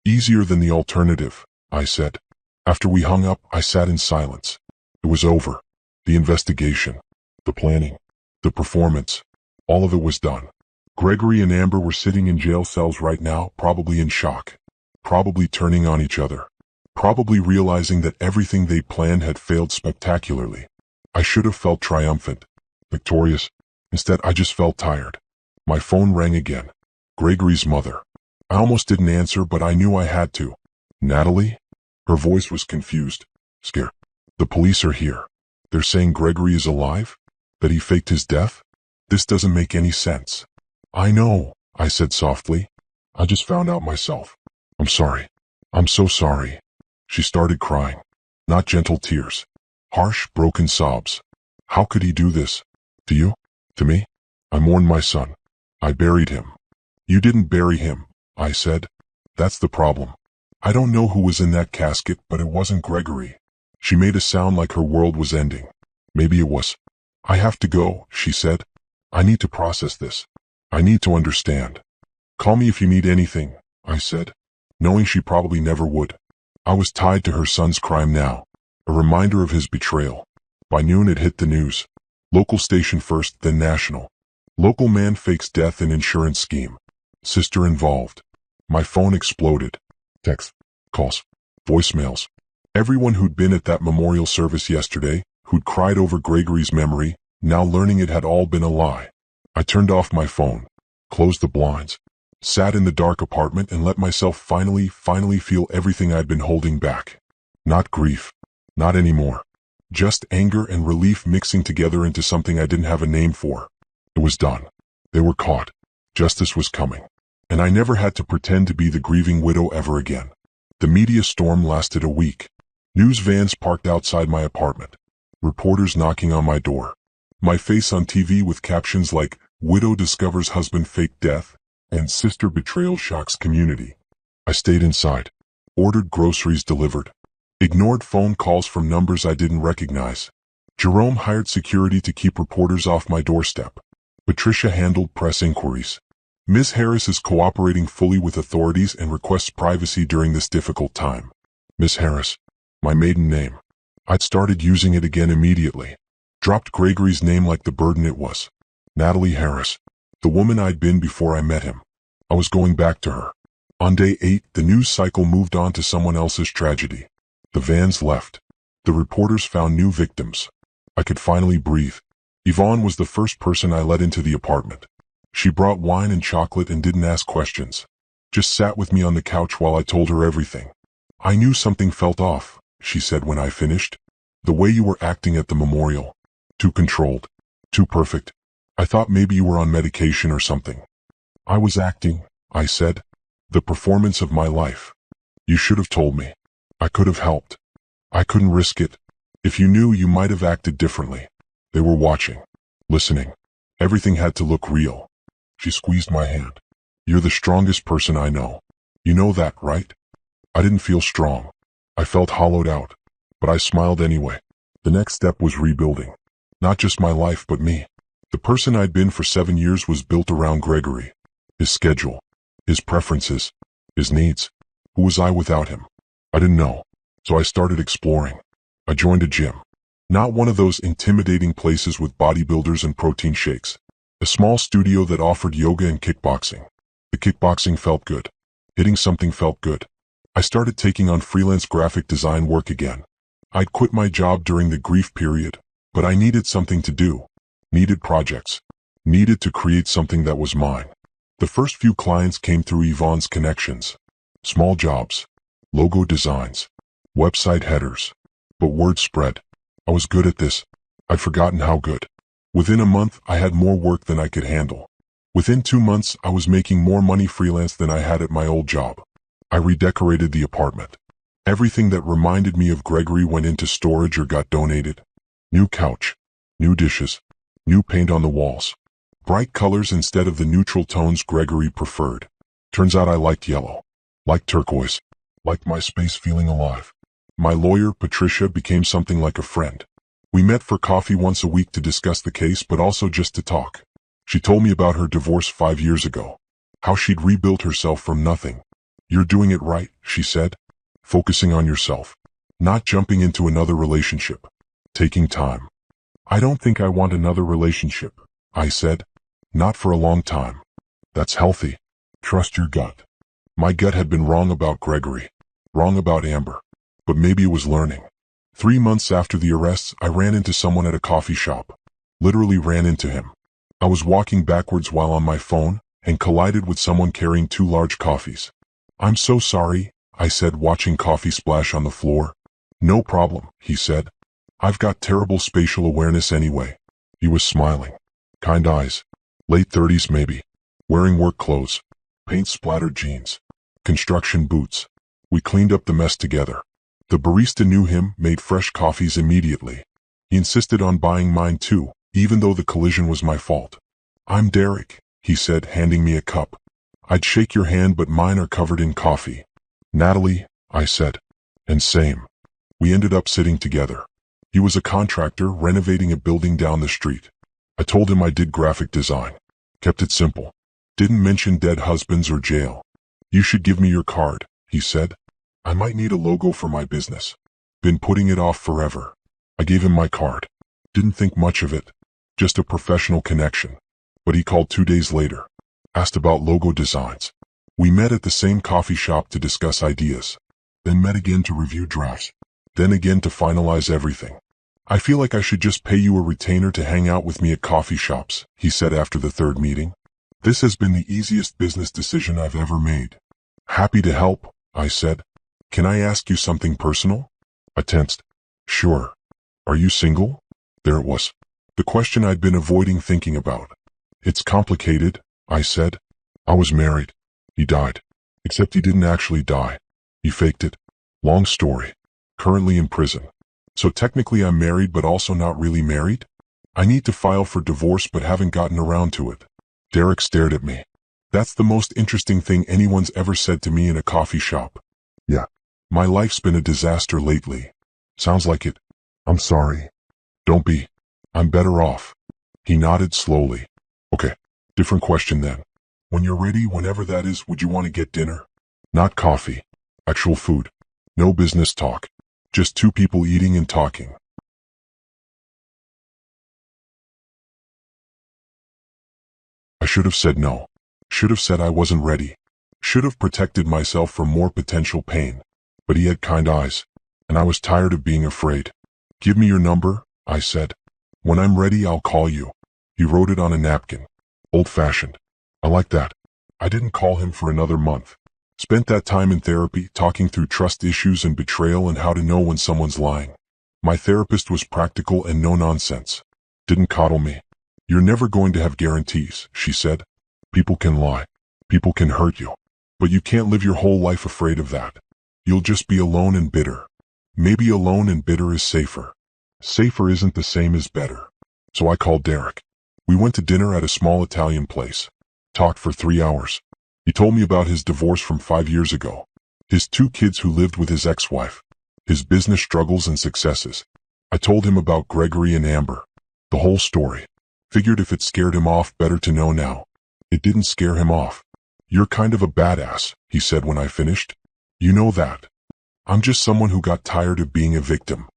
Easier than the alternative, I said. After we hung up, I sat in silence. It was over. The investigation. The planning. The performance. All of it was done. Gregory and Amber were sitting in jail cells right now, probably in shock. Probably turning on each other. Probably realizing that everything they planned had failed spectacularly. I should have felt triumphant. Victorious. Instead, I just felt tired. My phone rang again. Gregory's mother. I almost didn't answer, but I knew I had to. Natalie? Her voice was confused. Scared. The police are here. They're saying Gregory is alive? That he faked his death? This doesn't make any sense. I know, I said softly. I just found out myself. I'm sorry. I'm so sorry. She started crying. Not gentle tears. Harsh, broken sobs. How could he do this? To you? To me? I mourned my son. I buried him. You didn't bury him, I said. That's the problem. I don't know who was in that casket, but it wasn't Gregory. She made a sound like her world was ending. Maybe it was. I have to go, she said. I need to process this. I need to understand. Call me if you need anything, I said, knowing she probably never would. I was tied to her son's crime now, a reminder of his betrayal. By noon it hit the news. Local station first, then national. Local man fakes death in insurance scheme. Sister involved. My phone exploded. Texts, calls, voicemails. Everyone who'd been at that memorial service yesterday, who'd cried over Gregory's memory, now learning it had all been a lie. I turned off my phone, closed the blinds, sat in the dark apartment and let myself finally feel everything I'd been holding back. Not grief. Not anymore. Just anger and relief mixing together into something I didn't have a name for. It was done. They were caught. Justice was coming. And I never had to pretend to be the grieving widow ever again. The media storm lasted a week. News vans parked outside my apartment. Reporters knocking on my door. My face on TV with captions like, "Widow discovers husband faked death," and "Sister betrayal shocks community." I stayed inside. Ordered groceries delivered. Ignored phone calls from numbers I didn't recognize. Jerome hired security to keep reporters off my doorstep. Patricia handled press inquiries. Ms. Harris is cooperating fully with authorities and requests privacy during this difficult time. Ms. Harris. My maiden name. I'd started using it again immediately. Dropped Gregory's name like the burden it was. Natalie Harris. The woman I'd been before I met him. I was going back to her. On day 8, the news cycle moved on to someone else's tragedy. The vans left. The reporters found new victims. I could finally breathe. Yvonne was the first person I let into the apartment. She brought wine and chocolate and didn't ask questions. Just sat with me on the couch while I told her everything. I knew something felt off, she said when I finished. The way you were acting at the memorial. Too controlled. Too perfect. I thought maybe you were on medication or something. I was acting, I said. The performance of my life. You should have told me. I could have helped. I couldn't risk it. If you knew, you might have acted differently. They were watching. Listening. Everything had to look real. She squeezed my hand. You're the strongest person I know. You know that, right? I didn't feel strong. I felt hollowed out. But I smiled anyway. The next step was rebuilding. Not just my life, but me. The person I'd been for 7 years was built around Gregory. His schedule. His preferences. His needs. Who was I without him? I didn't know. So I started exploring. I joined a gym. Not one of those intimidating places with bodybuilders and protein shakes. A small studio that offered yoga and kickboxing. The kickboxing felt good. Hitting something felt good. I started taking on freelance graphic design work again. I'd quit my job during the grief period, but I needed something to do. Needed projects. Needed to create something that was mine. The first few clients came through Yvonne's connections. Small jobs. Logo designs. Website headers. But word spread. I was good at this. I'd forgotten how good. Within a month, I had more work than I could handle. Within 2 months, I was making more money freelance than I had at my old job. I redecorated the apartment. Everything that reminded me of Gregory went into storage or got donated. New couch. New dishes. New paint on the walls. Bright colors instead of the neutral tones Gregory preferred. Turns out I liked yellow. Liked turquoise. Liked my space feeling alive. My lawyer, Patricia, became something like a friend. We met for coffee once a week to discuss the case, but also just to talk. She told me about her divorce 5 years ago. How she'd rebuilt herself from nothing. You're doing it right, she said. Focusing on yourself. Not jumping into another relationship. Taking time. I don't think I want another relationship, I said. Not for a long time. That's healthy. Trust your gut. My gut had been wrong about Gregory. Wrong about Amber. But maybe it was learning. 3 months after the arrests, I ran into someone at a coffee shop. Literally ran into him. I was walking backwards while on my phone, and collided with someone carrying 2 large coffees. I'm so sorry, I said, watching coffee splash on the floor. No problem, he said. I've got terrible spatial awareness anyway. He was smiling. Kind eyes. Late 30s maybe. Wearing work clothes. Paint-splattered jeans. Construction boots. We cleaned up the mess together. The barista knew him, made fresh coffees immediately. He insisted on buying mine too, even though the collision was my fault. I'm Derek, he said, handing me a cup. I'd shake your hand, but mine are covered in coffee. Natalie, I said. And same. We ended up sitting together. He was a contractor renovating a building down the street. I told him I did graphic design. Kept it simple. Didn't mention dead husbands or jail. You should give me your card, he said. I might need a logo for my business. Been putting it off forever. I gave him my card. Didn't think much of it. Just a professional connection. But he called 2 days later. Asked about logo designs. We met at the same coffee shop to discuss ideas. Then met again to review drafts. Then again to finalize everything. I feel like I should just pay you a retainer to hang out with me at coffee shops, he said after the third meeting. This has been the easiest business decision I've ever made. Happy to help, I said. Can I ask you something personal? I tensed. Sure. Are you single? There it was. The question I'd been avoiding thinking about. It's complicated, I said. I was married. He died. Except he didn't actually die. He faked it. Long story. Currently in prison. So technically I'm married but also not really married? I need to file for divorce but haven't gotten around to it. Derek stared at me. That's the most interesting thing anyone's ever said to me in a coffee shop. Yeah. My life's been a disaster lately. Sounds like it. I'm sorry. Don't be. I'm better off. He nodded slowly. Okay. Different question then. When you're ready, whenever that is, would you want to get dinner? Not coffee. Actual food. No business talk. Just two people eating and talking. I should have said no. Should have said I wasn't ready. Should have protected myself from more potential pain. But he had kind eyes. And I was tired of being afraid. Give me your number, I said. When I'm ready, I'll call you. He wrote it on a napkin. Old-fashioned. I like that. I didn't call him for another month. Spent that time in therapy, talking through trust issues and betrayal and how to know when someone's lying. My therapist was practical and no nonsense. Didn't coddle me. You're never going to have guarantees, she said. People can lie. People can hurt you. But you can't live your whole life afraid of that. You'll just be alone and bitter. Maybe alone and bitter is safer. Safer isn't the same as better. So I called Derek. We went to dinner at a small Italian place. Talked for 3 hours. He told me about his divorce from 5 years ago. His 2 kids who lived with his ex-wife. His business struggles and successes. I told him about Gregory and Amber. The whole story. Figured if it scared him off, better to know now. It didn't scare him off. You're kind of a badass, he said when I finished. You know that. I'm just someone who got tired of being a victim.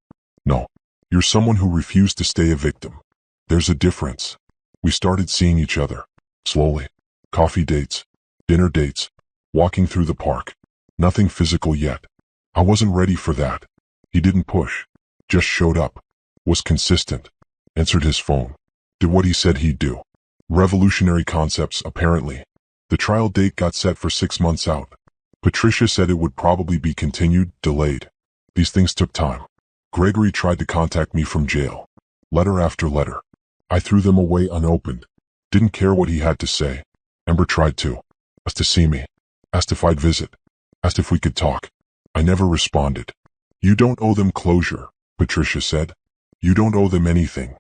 No. You're someone who refused to stay a victim. There's a difference. We started seeing each other. Slowly. Coffee dates. Dinner dates. Walking through the park. Nothing physical yet. I wasn't ready for that. He didn't push. Just showed up. Was consistent. Answered his phone. Did what he said he'd do. Revolutionary concepts, apparently. The trial date got set for 6 months out. Patricia said it would probably be continued, delayed. These things took time. Gregory tried to contact me from jail. Letter after letter. I threw them away unopened. Didn't care what he had to say. Amber tried to. Asked to see me. Asked if I'd visit. Asked if we could talk. I never responded. You don't owe them closure, Patricia said. You don't owe them anything.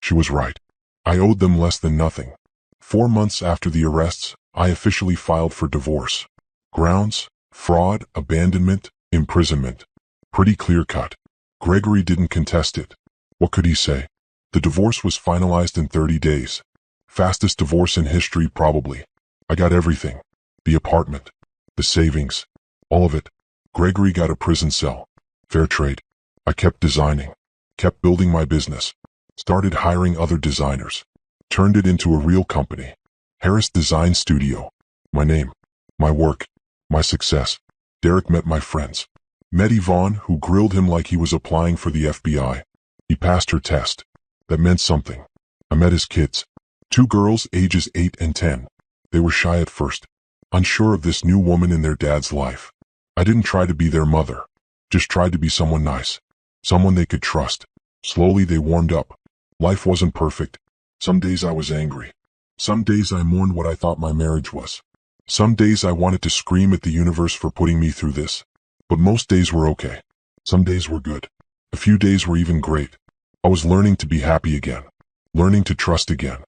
She was right. I owed them less than nothing. 4 months after the arrests, I officially filed for divorce. Grounds: fraud, abandonment, imprisonment. Pretty clear-cut. Gregory didn't contest it. What could he say? The divorce was finalized in 30 days. Fastest divorce in history, probably. I got everything. The apartment. The savings. All of it. Gregory got a prison cell. Fair trade. I kept designing. Kept building my business. Started hiring other designers. Turned it into a real company. Harris Design Studio. My name. My work. My success. Derek met my friends. Met Yvonne, who grilled him like he was applying for the FBI. He passed her test. That meant something. I met his kids. 2 girls ages 8 and 10. They were shy at first. Unsure of this new woman in their dad's life. I didn't try to be their mother. Just tried to be someone nice. Someone they could trust. Slowly they warmed up. Life wasn't perfect. Some days I was angry. Some days I mourned what I thought my marriage was. Some days I wanted to scream at the universe for putting me through this. But most days were okay. Some days were good. A few days were even great. I was learning to be happy again. Learning to trust again.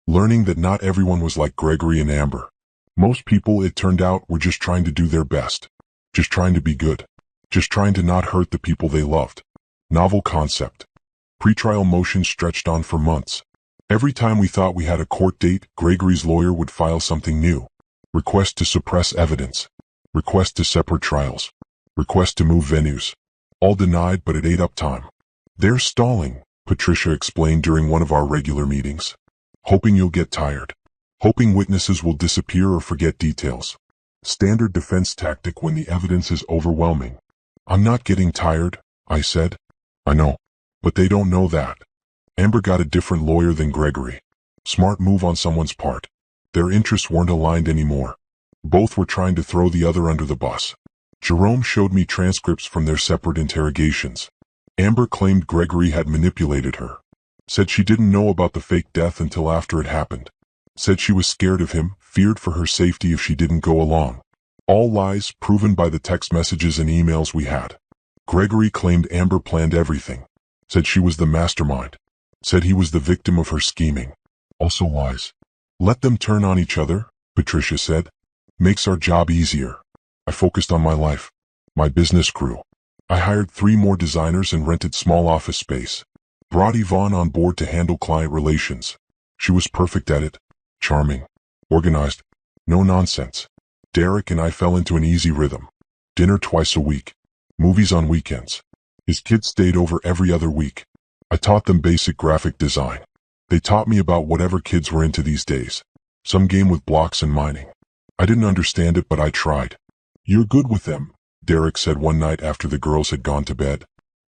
Learning that not everyone was like Gregory and Amber. Most people, it turned out, were just trying to do their best. Just trying to be good. just trying to not hurt the people they loved. Novel concept. Pretrial motions stretched on for months. Every time we thought we had a court date, Gregory's lawyer would file something new. Request to suppress evidence. Request to separate trials. Request to move venues. All denied, but it ate up time. They're stalling, Patricia explained during one of our regular meetings. Hoping you'll get tired. Hoping witnesses will disappear or forget details. Standard defense tactic when the evidence is overwhelming. I'm not getting tired, I said. I know. But they don't know that. Amber got a different lawyer than Gregory. Smart move on someone's part. Their interests weren't aligned anymore. Both were trying to throw the other under the bus. Jerome showed me transcripts from their separate interrogations. Amber claimed Gregory had manipulated her. Said she didn't know about the fake death until after it happened. Said she was scared of him, feared for her safety if she didn't go along. All lies, proven by the text messages and emails we had. Gregory claimed Amber planned everything. Said she was the mastermind. Said he was the victim of her scheming. Also lies. Let them turn on each other, Patricia said. Makes our job easier. I focused on my life. My business grew. I hired 3 more designers and rented small office space. Brought Yvonne on board to handle client relations. She was perfect at it. Charming. Organized. No nonsense. Derek and I fell into an easy rhythm. Dinner twice a week. Movies on weekends. His kids stayed over every other week. I taught them basic graphic design. They taught me about whatever kids were into these days. Some game with blocks and mining. I didn't understand it, but I tried. You're good with them, Derek said one night after the girls had gone to bed.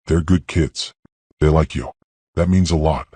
They're good kids. They like you. That means a lot.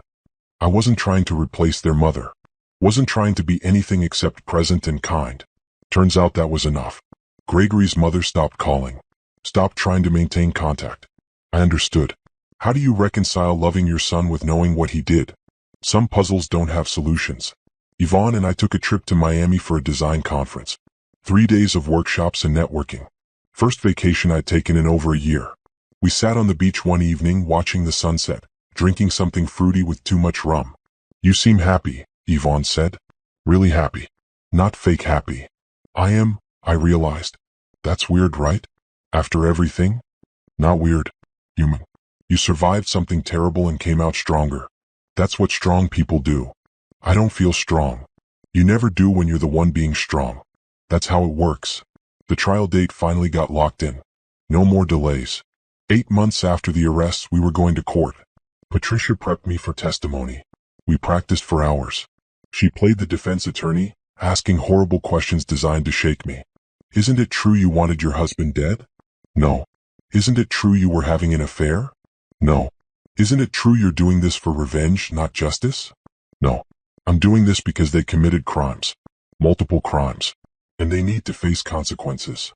I wasn't trying to replace their mother. Wasn't trying to be anything except present and kind. Turns out that was enough. Gregory's mother stopped calling. Stopped trying to maintain contact. I understood. How do you reconcile loving your son with knowing what he did? Some puzzles don't have solutions. Yvonne and I took a trip to Miami for a design conference. 3 days of workshops and networking. First vacation I'd taken in over a year. We sat on the beach one evening watching the sunset, drinking something fruity with too much rum. You seem happy, Yvonne said. Really happy. Not fake happy. I realized. That's weird, right? After everything? Not weird. Human. You survived something terrible and came out stronger. That's what strong people do. I don't feel strong. You never do when you're the one being strong. That's how it works. The trial date finally got locked in. No more delays. 8 months after the arrests, we were going to court. Patricia prepped me for testimony. We practiced for hours. She played the defense attorney, asking horrible questions designed to shake me. Isn't it true you wanted your husband dead? No. Isn't it true you were having an affair? No. Isn't it true you're doing this for revenge, not justice? No. I'm doing this because they committed crimes. Multiple crimes. And they need to face consequences.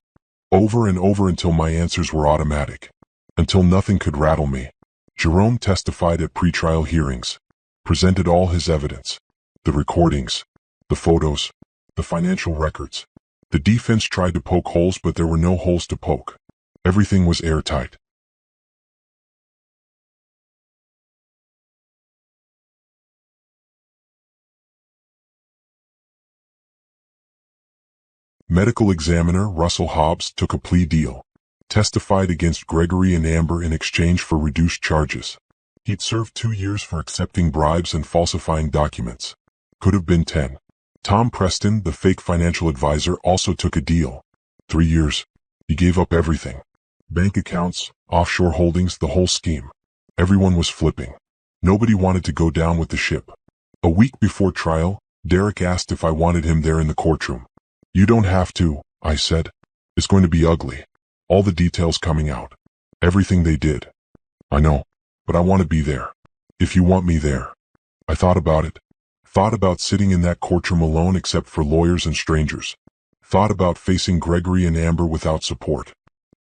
Over and over until my answers were automatic. Until nothing could rattle me. Jerome testified at pretrial hearings. Presented all his evidence. The recordings. The photos. The financial records. The defense tried to poke holes, but there were no holes to poke. Everything was airtight. Medical examiner Russell Hobbs took a plea deal. Testified against Gregory and Amber in exchange for reduced charges. He'd served 2 years for accepting bribes and falsifying documents. Could have been 10. Tom Preston, the fake financial advisor, also took a deal. 3 years. He gave up everything. Bank accounts, offshore holdings, the whole scheme. Everyone was flipping. Nobody wanted to go down with the ship. A week before trial, Derek asked if I wanted him there in the courtroom. You don't have to, I said. It's going to be ugly. All the details coming out. Everything they did. I know. But I want to be there. If you want me there. I thought about it. Thought about sitting in that courtroom alone except for lawyers and strangers. Thought about facing Gregory and Amber without support.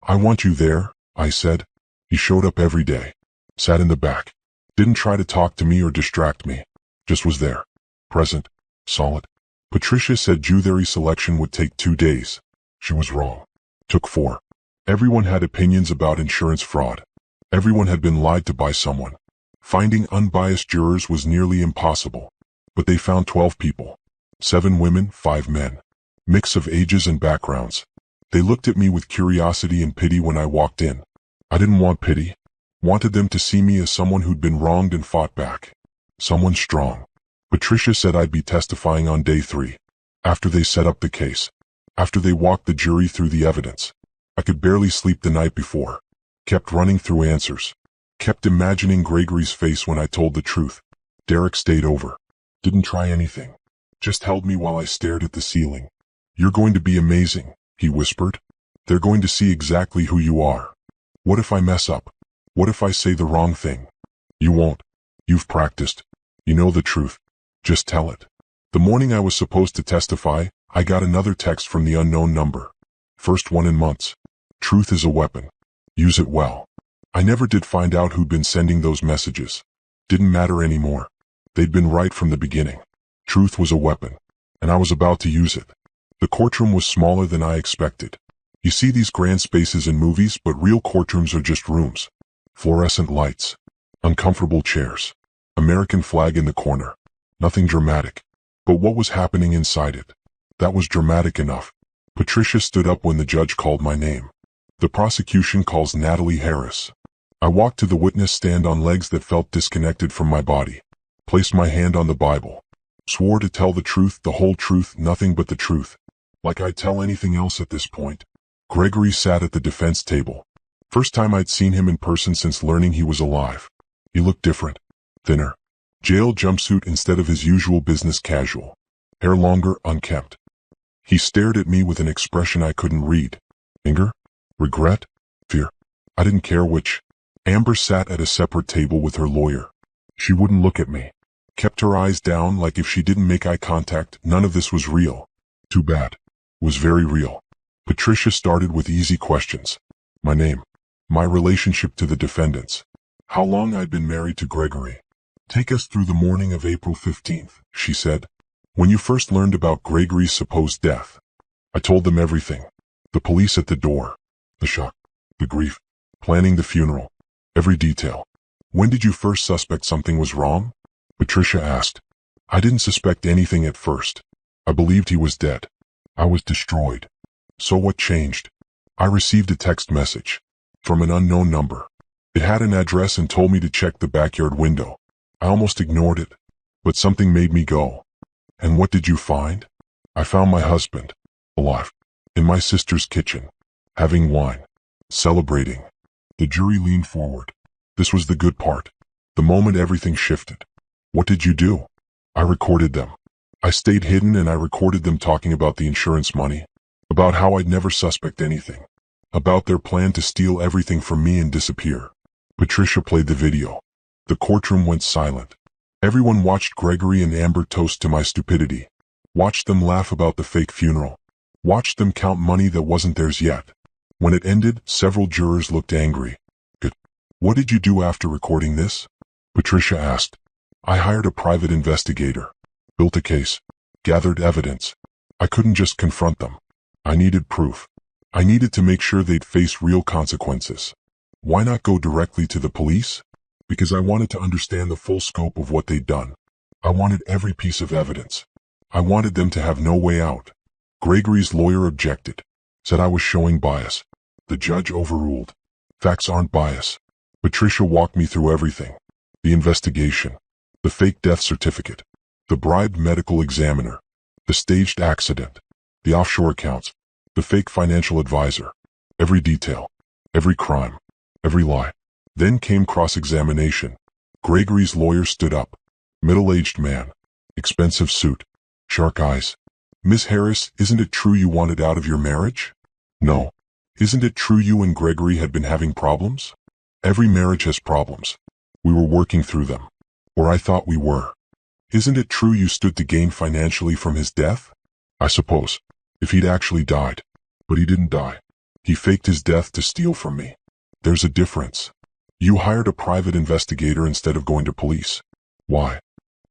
I want you there, I said. He showed up every day. Sat in the back. Didn't try to talk to me or distract me. Just was there. Present. Solid. Patricia said jury selection would take 2 days. She was wrong. Took 4. Everyone had opinions about insurance fraud. Everyone had been lied to by someone. Finding unbiased jurors was nearly impossible. But they found 12 people. 7 women, 5 men. Mix of ages and backgrounds. They looked at me with curiosity and pity when I walked in. I didn't want pity. Wanted them to see me as someone who'd been wronged and fought back. Someone strong. Patricia said I'd be testifying on day 3. After they set up the case. After they walked the jury through the evidence. I could barely sleep the night before. Kept running through answers. Kept imagining Gregory's face when I told the truth. Derek stayed over. Didn't try anything. Just held me while I stared at the ceiling. "You're going to be amazing," he whispered. "They're going to see exactly who you are. What if I mess up? What if I say the wrong thing?" "You won't. You've practiced. You know the truth. Just tell it." The morning I was supposed to testify, I got another text from the unknown number. First one in months. "Truth is a weapon. Use it well." I never did find out who'd been sending those messages. Didn't matter anymore. They'd been right from the beginning. Truth was a weapon, and I was about to use it. The courtroom was smaller than I expected. You see these grand spaces in movies, but real courtrooms are just rooms. Fluorescent lights. Uncomfortable chairs. American flag in the corner. Nothing dramatic. But what was happening inside it? That was dramatic enough. Patricia stood up when the judge called my name. The prosecution calls Natalie Harris. I walked to the witness stand on legs that felt disconnected from my body. Placed my hand on the Bible. Swore to tell the truth, the whole truth, nothing but the truth. Like I'd tell anything else at this point. Gregory sat at the defense table. First time I'd seen him in person since learning he was alive. He looked different. Thinner. Jail jumpsuit instead of his usual business casual. Hair longer, unkempt. He stared at me with an expression I couldn't read. Anger? Regret? Fear? I didn't care which. Amber sat at a separate table with her lawyer. She wouldn't look at me. Kept her eyes down like if she didn't make eye contact, none of this was real. Too bad. Was very real. Patricia started with easy questions. My name. My relationship to the defendants. How long I'd been married to Gregory. Take us through the morning of April 15th, she said. When you first learned about Gregory's supposed death. I told them everything. The police at the door. The shock. The grief. Planning the funeral. Every detail. When did you first suspect something was wrong? Patricia asked. I didn't suspect anything at first. I believed he was dead. I was destroyed. So what changed? I received a text message. From an unknown number. It had an address and told me to check the backyard window. I almost ignored it. But something made me go. And what did you find? I found my husband. Alive. In my sister's kitchen. Having wine. Celebrating. The jury leaned forward. This was the good part. The moment everything shifted. What did you do? I recorded them. I stayed hidden and I recorded them talking about the insurance money. About how I'd never suspect anything. About their plan to steal everything from me and disappear. Patricia played the video. The courtroom went silent. Everyone watched Gregory and Amber toast to my stupidity. Watched them laugh about the fake funeral. Watched them count money that wasn't theirs yet. When it ended, several jurors looked angry. Good. What did you do after recording this? Patricia asked. I hired a private investigator. Built a case. Gathered evidence. I couldn't just confront them. I needed proof. I needed to make sure they'd face real consequences. Why not go directly to the police? Because I wanted to understand the full scope of what they'd done. I wanted every piece of evidence. I wanted them to have no way out. Gregory's lawyer objected. Said I was showing bias. The judge overruled. Facts aren't bias. Patricia walked me through everything. The investigation. The fake death certificate. The bribed medical examiner. The staged accident. The offshore accounts. The fake financial advisor. Every detail. Every crime. Every lie. Then came cross-examination. Gregory's lawyer stood up. Middle-aged man. Expensive suit. Shark eyes. Miss Harris, isn't it true you wanted out of your marriage? No. Isn't it true you and Gregory had been having problems? Every marriage has problems. We were working through them. Or I thought we were. Isn't it true you stood to gain financially from his death? I suppose. If he'd actually died. But he didn't die. He faked his death to steal from me. There's a difference. You hired a private investigator instead of going to police. Why?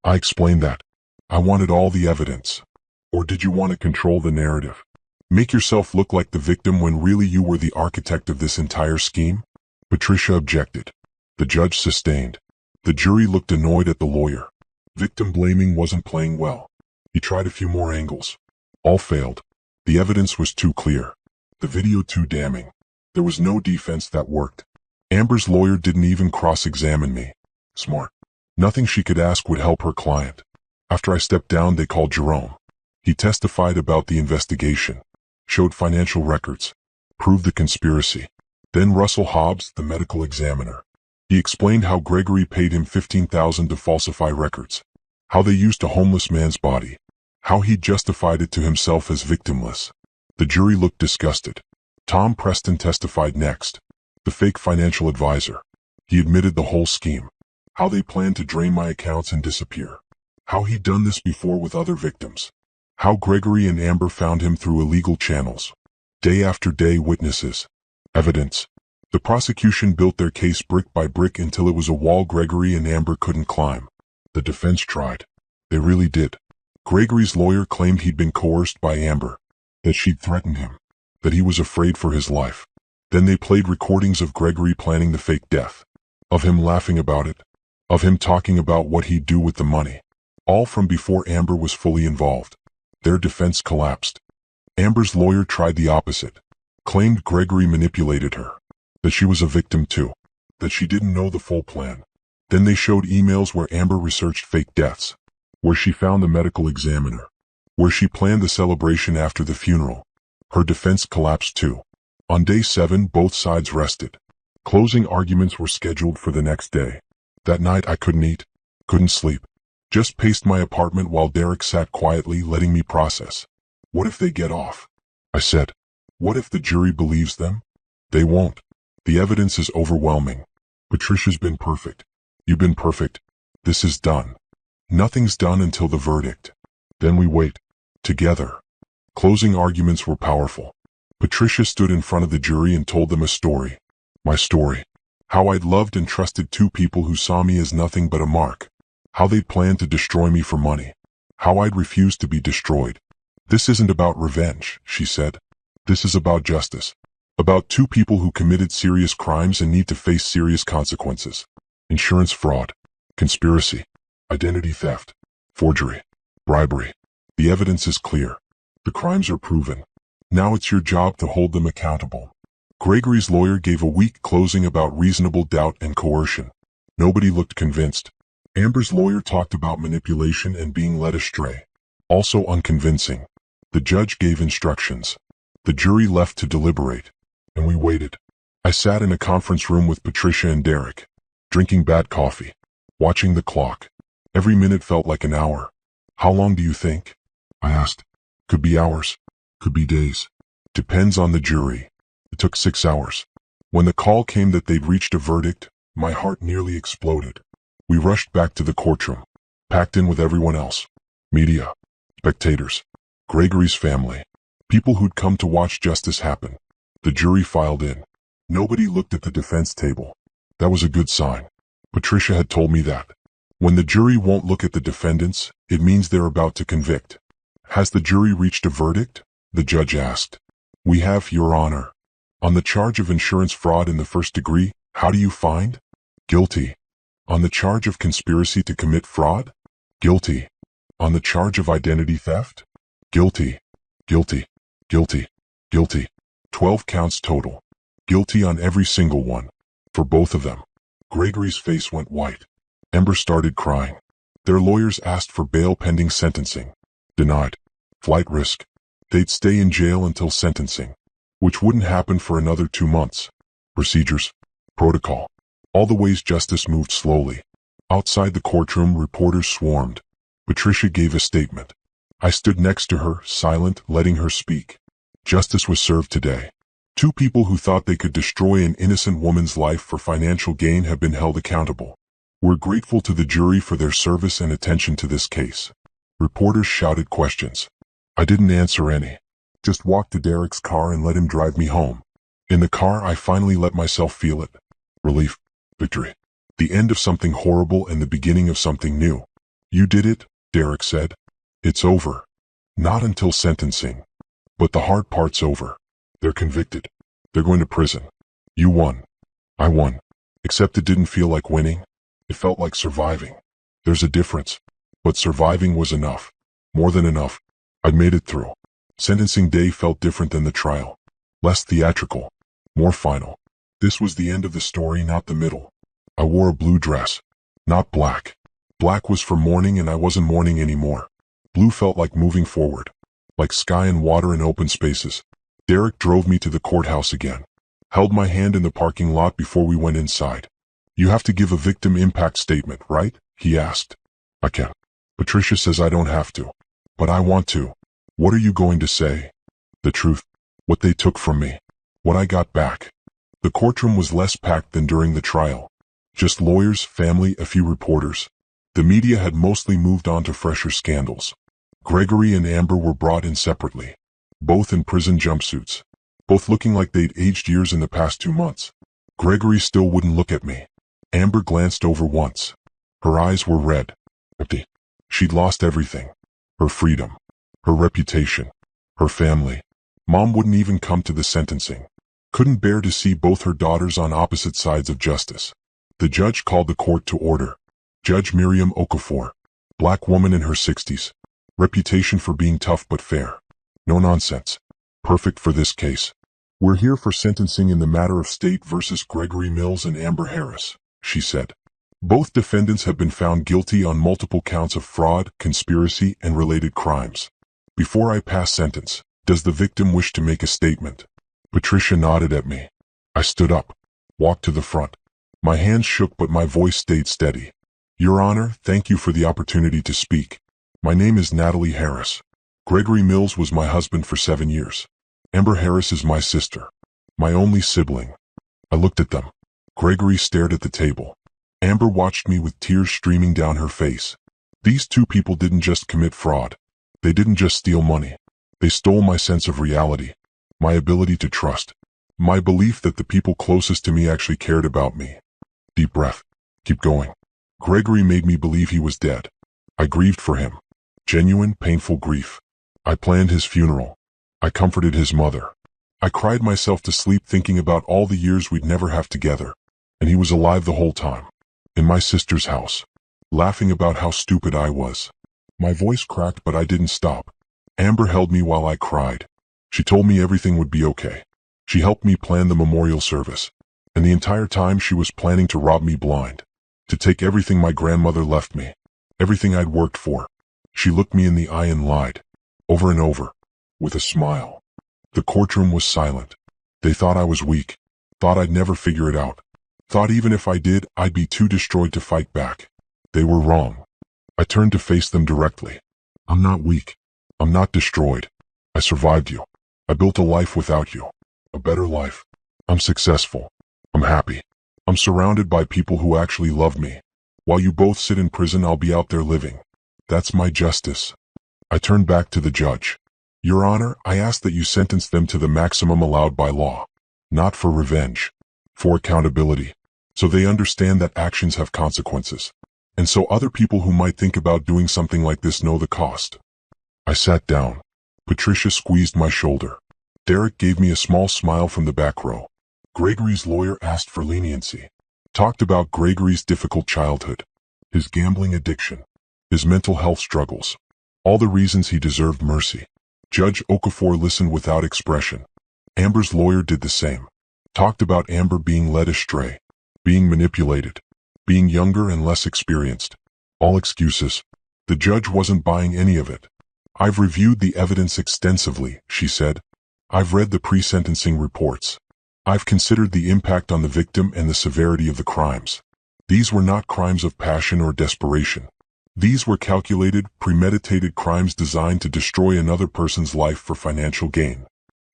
I explained that. I wanted all the evidence. Or did you want to control the narrative? Make yourself look like the victim when really you were the architect of this entire scheme? Patricia objected. The judge sustained. The jury looked annoyed at the lawyer. Victim blaming wasn't playing well. He tried a few more angles. All failed. The evidence was too clear. The video too damning. There was no defense that worked. Amber's lawyer didn't even cross-examine me. Smart. Nothing she could ask would help her client. After I stepped down, they called Jerome. He testified about the investigation, showed financial records, proved the conspiracy. Then Russell Hobbs, the medical examiner. He explained how Gregory paid him $15,000 to falsify records, how they used a homeless man's body, how he justified it to himself as victimless. The jury looked disgusted. Tom Preston testified next, the fake financial advisor. He admitted the whole scheme, how they planned to drain my accounts and disappear, how he'd done this before with other victims, how Gregory and Amber found him through illegal channels. Day after day, witnesses, evidence. The prosecution built their case brick by brick until it was a wall Gregory and Amber couldn't climb. The defense tried. They really did. Gregory's lawyer claimed he'd been coerced by Amber, that she'd threatened him, that he was afraid for his life. Then they played recordings of Gregory planning the fake death, of him laughing about it, of him talking about what he'd do with the money, all from before Amber was fully involved. Their defense collapsed. Amber's lawyer tried the opposite, claimed Gregory manipulated her, that she was a victim too, that she didn't know the full plan. Then they showed emails where Amber researched fake deaths, where she found the medical examiner, where she planned the celebration after the funeral. Her defense collapsed too. On day 7, both sides rested. Closing arguments were scheduled for the next day. That night I couldn't eat, couldn't sleep. Just paced my apartment while Derek sat quietly letting me process. What if they get off? I said. What if the jury believes them? They won't. The evidence is overwhelming. Patricia's been perfect. You've been perfect. This is done. Nothing's done until the verdict. Then we wait. Together. Closing arguments were powerful. Patricia stood in front of the jury and told them a story. My story. How I'd loved and trusted two people who saw me as nothing but a mark. How they'd planned to destroy me for money. How I'd refused to be destroyed. This isn't about revenge, she said. This is about justice. About two people who committed serious crimes and need to face serious consequences. Insurance fraud, conspiracy, identity theft, forgery, bribery. The evidence is clear. The crimes are proven. Now it's your job to hold them accountable. Gregory's lawyer gave a weak closing about reasonable doubt and coercion. Nobody looked convinced. Amber's lawyer talked about manipulation and being led astray. Also unconvincing. The judge gave instructions. The jury left to deliberate. And we waited. I sat in a conference room with Patricia and Derek, drinking bad coffee, watching the clock. Every minute felt like an hour. How long do you think? I asked. Could be hours. Could be days. Depends on the jury. It took 6 hours. When the call came that they'd reached a verdict, my heart nearly exploded. We rushed back to the courtroom, packed in with everyone else. Media, spectators, Gregory's family, people who'd come to watch justice happen. The jury filed in. Nobody looked at the defense table. That was a good sign. Patricia had told me that. When the jury won't look at the defendants, it means they're about to convict. Has the jury reached a verdict? The judge asked. We have, Your Honor. On the charge of insurance fraud in the first degree, how do you find? Guilty. On the charge of conspiracy to commit fraud? Guilty. On the charge of identity theft? Guilty. Guilty. Guilty. Guilty. 12 counts total. Guilty on every single one. For both of them. Gregory's face went white. Amber started crying. Their lawyers asked for bail pending sentencing. Denied. Flight risk. They'd stay in jail until sentencing, which wouldn't happen for another 2 months. Procedures. Protocol. All the ways justice moved slowly. Outside the courtroom, reporters swarmed. Patricia gave a statement. I stood next to her, silent, letting her speak. Justice was served today. 2 people who thought they could destroy an innocent woman's life for financial gain have been held accountable. We're grateful to the jury for their service and attention to this case. Reporters shouted questions. I didn't answer any. Just walked to Derek's car and let him drive me home. In the car, I finally let myself feel it. Relief. Victory. The end of something horrible and the beginning of something new. You did it, Derek said. It's over. Not until sentencing. But the hard part's over. They're convicted. They're going to prison. You won. I won. Except it didn't feel like winning. It felt like surviving. There's a difference. But surviving was enough. More than enough. I'd made it through. Sentencing day felt different than the trial. Less theatrical. More final. This was the end of the story, not the middle. I wore a blue dress. Not black. Black was for mourning and I wasn't mourning anymore. Blue felt like moving forward. Like sky and water in open spaces. Derek drove me to the courthouse again. Held my hand in the parking lot before we went inside. You have to give a victim impact statement, right? He asked. I can. Patricia says I don't have to. But I want to. What are you going to say? The truth. What they took from me. What I got back. The courtroom was less packed than during the trial. Just lawyers, family, a few reporters. The media had mostly moved on to fresher scandals. Gregory and Amber were brought in separately. Both in prison jumpsuits. Both looking like they'd aged years in the past 2 months. Gregory still wouldn't look at me. Amber glanced over once. Her eyes were red. Empty. She'd lost everything. Her freedom. Her reputation. Her family. Mom wouldn't even come to the sentencing. Couldn't bear to see both her daughters on opposite sides of justice. The judge called the court to order. Judge Miriam Okafor. Black woman in her 60s. Reputation for being tough but fair. No nonsense. Perfect for this case. We're here for sentencing in the matter of State versus Gregory Mills and Amber Harris, she said. Both defendants have been found guilty on multiple counts of fraud, conspiracy, and related crimes. Before I pass sentence, does the victim wish to make a statement? Patricia nodded at me. I stood up. Walked to the front. My hands shook but my voice stayed steady. Your Honor, thank you for the opportunity to speak. My name is Natalie Harris. Gregory Mills was my husband for 7 years. Amber Harris is my sister. My only sibling. I looked at them. Gregory stared at the table. Amber watched me with tears streaming down her face. These two people didn't just commit fraud. They didn't just steal money. They stole my sense of reality. My ability to trust. My belief that the people closest to me actually cared about me. Deep breath. Keep going. Gregory made me believe he was dead. I grieved for him. Genuine, painful grief. I planned his funeral. I comforted his mother. I cried myself to sleep thinking about all the years we'd never have together. And he was alive the whole time. In my sister's house. Laughing about how stupid I was. My voice cracked but I didn't stop. Amber held me while I cried. She told me everything would be okay. She helped me plan the memorial service. And the entire time she was planning to rob me blind. To take everything my grandmother left me. Everything I'd worked for. She looked me in the eye and lied. Over and over. With a smile. The courtroom was silent. They thought I was weak. Thought I'd never figure it out. Thought even if I did, I'd be too destroyed to fight back. They were wrong. I turned to face them directly. I'm not weak. I'm not destroyed. I survived you. I built a life without you. A better life. I'm successful. I'm happy. I'm surrounded by people who actually love me. While you both sit in prison, I'll be out there living. That's my justice. I turned back to the judge. Your Honor, I ask that you sentence them to the maximum allowed by law. Not for revenge. For accountability. So they understand that actions have consequences. And so other people who might think about doing something like this know the cost. I sat down. Patricia squeezed my shoulder. Derek gave me a small smile from the back row. Gregory's lawyer asked for leniency. Talked about Gregory's difficult childhood. His gambling addiction. His mental health struggles. All the reasons he deserved mercy. Judge Okafor listened without expression. Amber's lawyer did the same. Talked about Amber being led astray. Being manipulated. Being younger and less experienced. All excuses. The judge wasn't buying any of it. I've reviewed the evidence extensively, she said. I've read the pre-sentencing reports. I've considered the impact on the victim and the severity of the crimes. These were not crimes of passion or desperation. These were calculated, premeditated crimes designed to destroy another person's life for financial gain.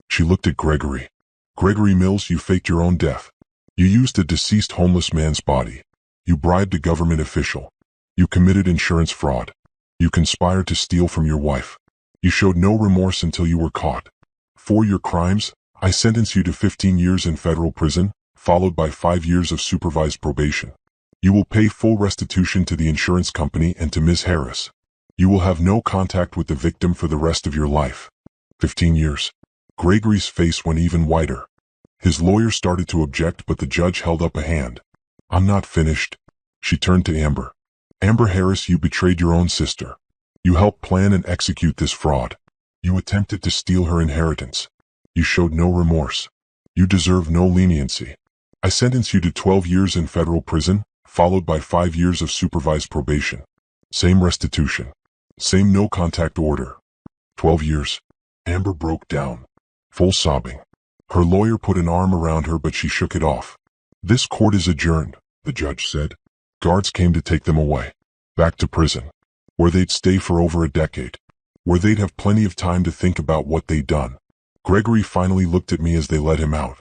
She looked at Gregory. Gregory Mills, you faked your own death. You used a deceased homeless man's body. You bribed a government official. You committed insurance fraud. You conspired to steal from your wife. You showed no remorse until you were caught. For your crimes, I sentence you to 15 years in federal prison, followed by 5 years of supervised probation. You will pay full restitution to the insurance company and to Ms. Harris. You will have no contact with the victim for the rest of your life. 15 years. Gregory's face went even whiter. His lawyer started to object, but the judge held up a hand. I'm not finished. She turned to Amber. Amber Harris, you betrayed your own sister. You helped plan and execute this fraud. You attempted to steal her inheritance. You showed no remorse. You deserve no leniency. I sentence you to 12 years in federal prison, followed by 5 years of supervised probation. Same restitution. Same no-contact order. 12 years. Amber broke down. Full sobbing. Her lawyer put an arm around her, but she shook it off. This court is adjourned, the judge said. Guards came to take them away. Back to prison. Where they'd stay for over a decade. Where they'd have plenty of time to think about what they'd done. Gregory finally looked at me as they let him out.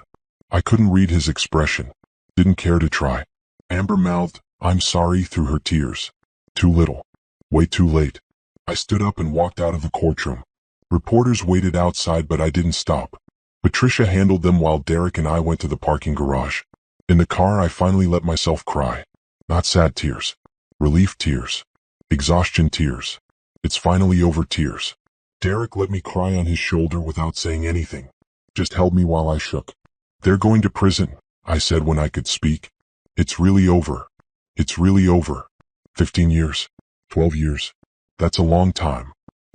I couldn't read his expression. Didn't care to try. Amber mouthed, "I'm sorry," through her tears. Too little. Way too late. I stood up and walked out of the courtroom. Reporters waited outside, but I didn't stop. Patricia handled them while Derek and I went to the parking garage. In the car, I finally let myself cry. Not sad tears. Relief tears. Exhaustion tears. It's finally over tears. Derek let me cry on his shoulder without saying anything. Just held me while I shook. "They're going to prison," I said when I could speak. "It's really over. It's really over. 15 years. 12 years. That's a long time.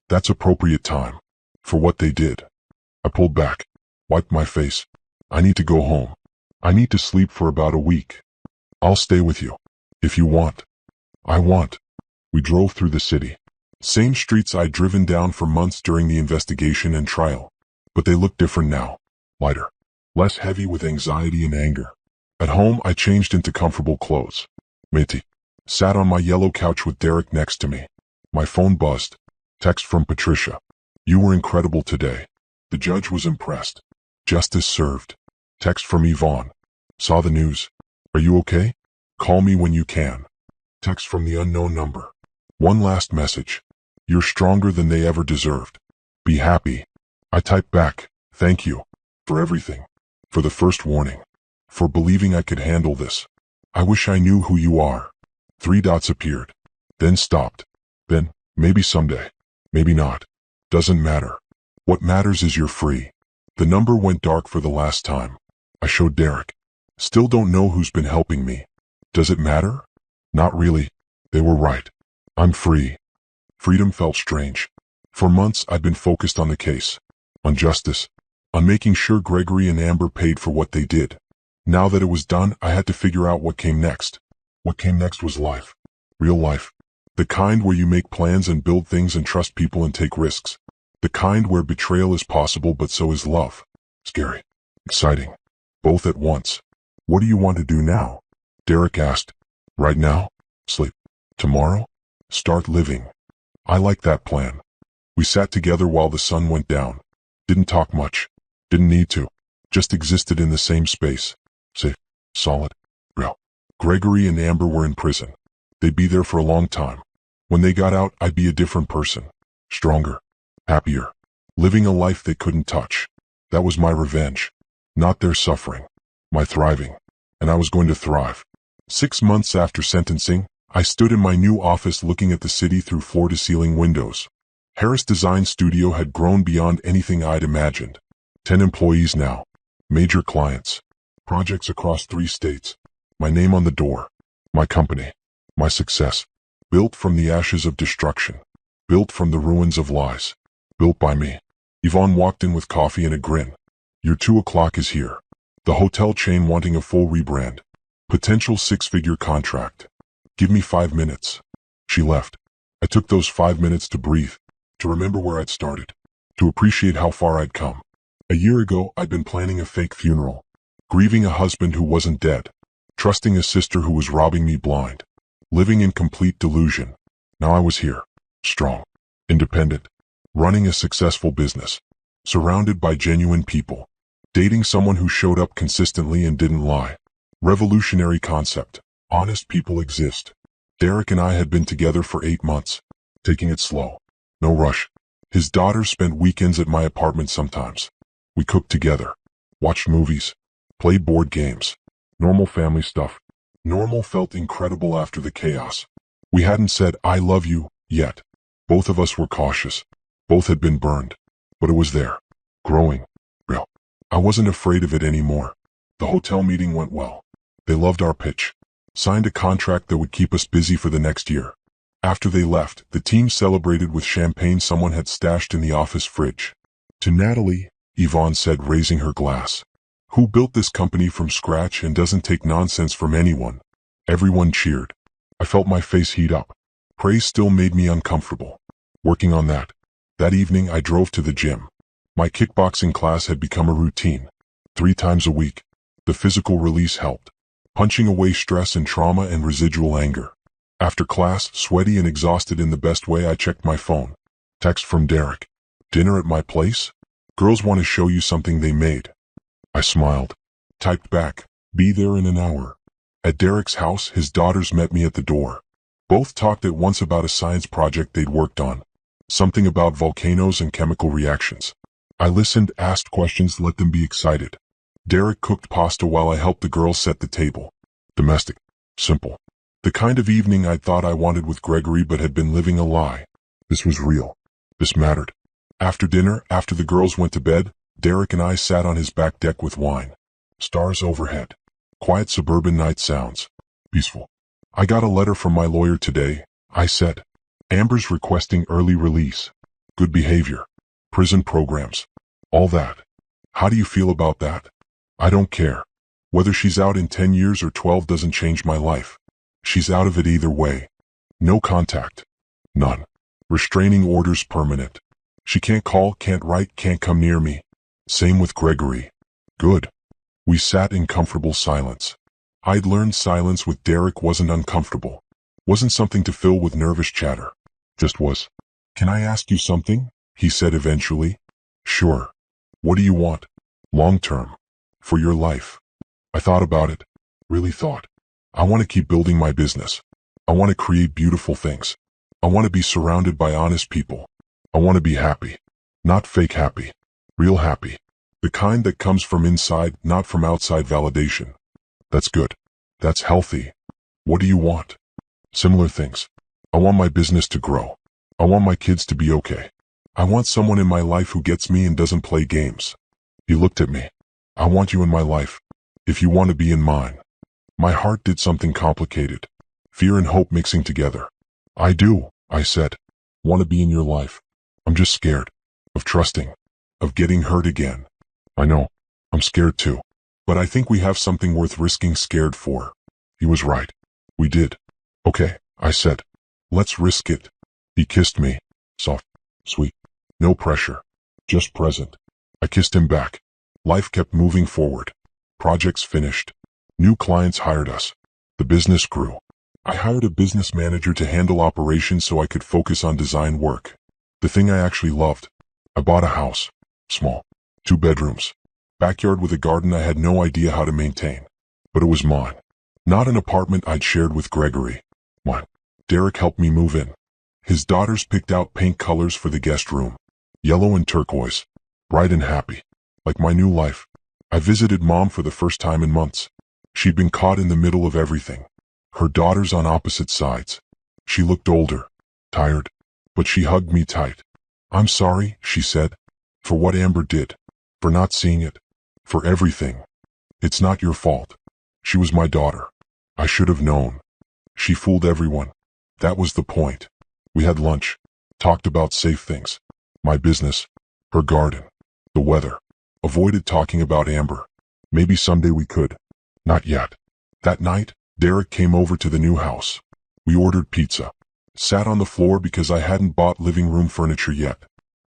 That's appropriate time. For what they did." I pulled back. Wiped my face. "I need to go home. I need to sleep for about a week. I'll stay with you. If you want." "I want." We drove through the city. Same streets I'd driven down for months during the investigation and trial. But they looked different now. Lighter. Less heavy with anxiety and anger. At home, I changed into comfortable clothes. Matey. Sat on my yellow couch with Derek next to me. My phone buzzed. Text from Patricia. "You were incredible today." The judge was impressed. "Justice served." Text from Yvonne. "Saw the news. Are you okay? Call me when you can." Text from the unknown number. One last message. "You're stronger than they ever deserved. Be happy." I typed back, "Thank you. For everything. For the first warning. For believing I could handle this. I wish I knew who you are." 3 dots appeared. Then stopped. Then, maybe someday. Maybe not. Doesn't matter. What matters is you're free. The number went dark for the last time. I showed Derek. Still don't know who's been helping me. Does it matter? Not really. They were right. I'm free. Freedom felt strange. For months I'd been focused on the case. On justice. On making sure Gregory and Amber paid for what they did. Now that it was done, I had to figure out what came next. What came next was life. Real life. The kind where you make plans and build things and trust people and take risks. The kind where betrayal is possible but so is love. Scary. Exciting. Both at once. "What do you want to do now?" Derek asked. "Right now? Sleep. Tomorrow? Start living." I like that plan. We sat together while the sun went down. Didn't talk much. Didn't need to. Just existed in the same space. Safe. Solid. Real. Gregory and Amber were in prison. They'd be there for a long time. When they got out, I'd be a different person. Stronger. Happier. Living a life they couldn't touch. That was my revenge. Not their suffering. My thriving. And I was going to thrive. 6 months after sentencing, I stood in my new office looking at the city through floor-to-ceiling windows. Harris Design Studio had grown beyond anything I'd imagined. 10 employees now. Major clients. Projects across 3 states. My name on the door. My company. My success. Built from the ashes of destruction. Built from the ruins of lies. Built by me. Yvonne walked in with coffee and a grin. "Your 2 o'clock is here." The hotel chain wanting a full rebrand. Potential 6-figure contract. "Give me 5 minutes." She left. I took those 5 minutes to breathe. To remember where I'd started. To appreciate how far I'd come. A year ago, I'd been planning a fake funeral. Grieving a husband who wasn't dead. Trusting a sister who was robbing me blind. Living in complete delusion. Now I was here. Strong. Independent. Running a successful business. Surrounded by genuine people. Dating someone who showed up consistently and didn't lie. Revolutionary concept. Honest people exist. Derek and I had been together for 8 months. Taking it slow. No rush. His daughter spent weekends at my apartment sometimes. We cooked together. Watched movies. Played board games. Normal family stuff. Normal felt incredible after the chaos. We hadn't said "I love you" yet. Both of us were cautious. Both had been burned. But it was there. Growing. Real. I wasn't afraid of it anymore. The hotel meeting went well. They loved our pitch. Signed a contract that would keep us busy for the next year. After they left, the team celebrated with champagne someone had stashed in the office fridge. To Natalie, Yvonne said, raising her glass. Who built this company from scratch and doesn't take nonsense from anyone? Everyone cheered. I felt my face heat up. Praise still made me uncomfortable. Working on that. That evening I drove to the gym. My kickboxing class had become a routine. 3 times a week. The physical release helped, punching away stress and trauma and residual anger. After class, sweaty and exhausted in the best way, I checked my phone. Text from Derek. Dinner at my place? Girls want to show you something they made. I smiled. Typed back, be there in an hour. At Derek's house, his daughters met me at the door. Both talked at once about a science project they'd worked on. Something about volcanoes and chemical reactions. I listened, asked questions, let them be excited. Derek cooked pasta while I helped the girls set the table. Domestic. Simple. The kind of evening I'd thought I wanted with Gregory but had been living a lie. This was real. This mattered. After dinner, after the girls went to bed, Derek and I sat on his back deck with wine. Stars overhead. Quiet suburban night sounds. Peaceful. I got a letter from my lawyer today, I said. Amber's requesting early release. Good behavior. Prison programs. All that. How do you feel about that? I don't care. Whether she's out in 10 years or 12 doesn't change my life. She's out of it either way. No contact. None. Restraining orders permanent. She can't call, can't write, can't come near me. Same with Gregory. Good. We sat in comfortable silence. I'd learned silence with Derek wasn't uncomfortable. Wasn't something to fill with nervous chatter. Just was. Can I ask you something? He said eventually. Sure. What do you want? Long term. For your life. I thought about it. Really thought. I want to keep building my business. I want to create beautiful things. I want to be surrounded by honest people. I want to be happy. Not fake happy. Real happy. The kind that comes from inside, not from outside validation. That's good. That's healthy. What do you want? Similar things. I want my business to grow. I want my kids to be okay. I want someone in my life who gets me and doesn't play games. He looked at me. I want you in my life. If you want to be in mine. My heart did something complicated. Fear and hope mixing together. I do, I said. Want to be in your life. I'm just scared. Of trusting. Of getting hurt again. I know. I'm scared too. But I think we have something worth risking scared for. He was right. We did. Okay, I said. Let's risk it. He kissed me. Soft. Sweet. No pressure. Just present. I kissed him back. Life kept moving forward. Projects finished. New clients hired us. The business grew. I hired a business manager to handle operations so I could focus on design work. The thing I actually loved. I bought a house. Small. 2 bedrooms. Backyard with a garden I had no idea how to maintain. But it was mine. Not an apartment I'd shared with Gregory. Mine. Derek helped me move in. His daughters picked out paint colors for the guest room. Yellow and turquoise. Bright and happy. Like my new life. I visited Mom for the first time in months. She'd been caught in the middle of everything. Her daughters on opposite sides. She looked older. Tired. But she hugged me tight. I'm sorry, she said. For what Amber did. For not seeing it. For everything. It's not your fault. She was my daughter. I should have known. She fooled everyone. That was the point. We had lunch. Talked about safe things. My business. Her garden. The weather. Avoided talking about Amber. Maybe someday we could. Not yet. That night, Derek came over to the new house. We ordered pizza. Sat on the floor because I hadn't bought living room furniture yet.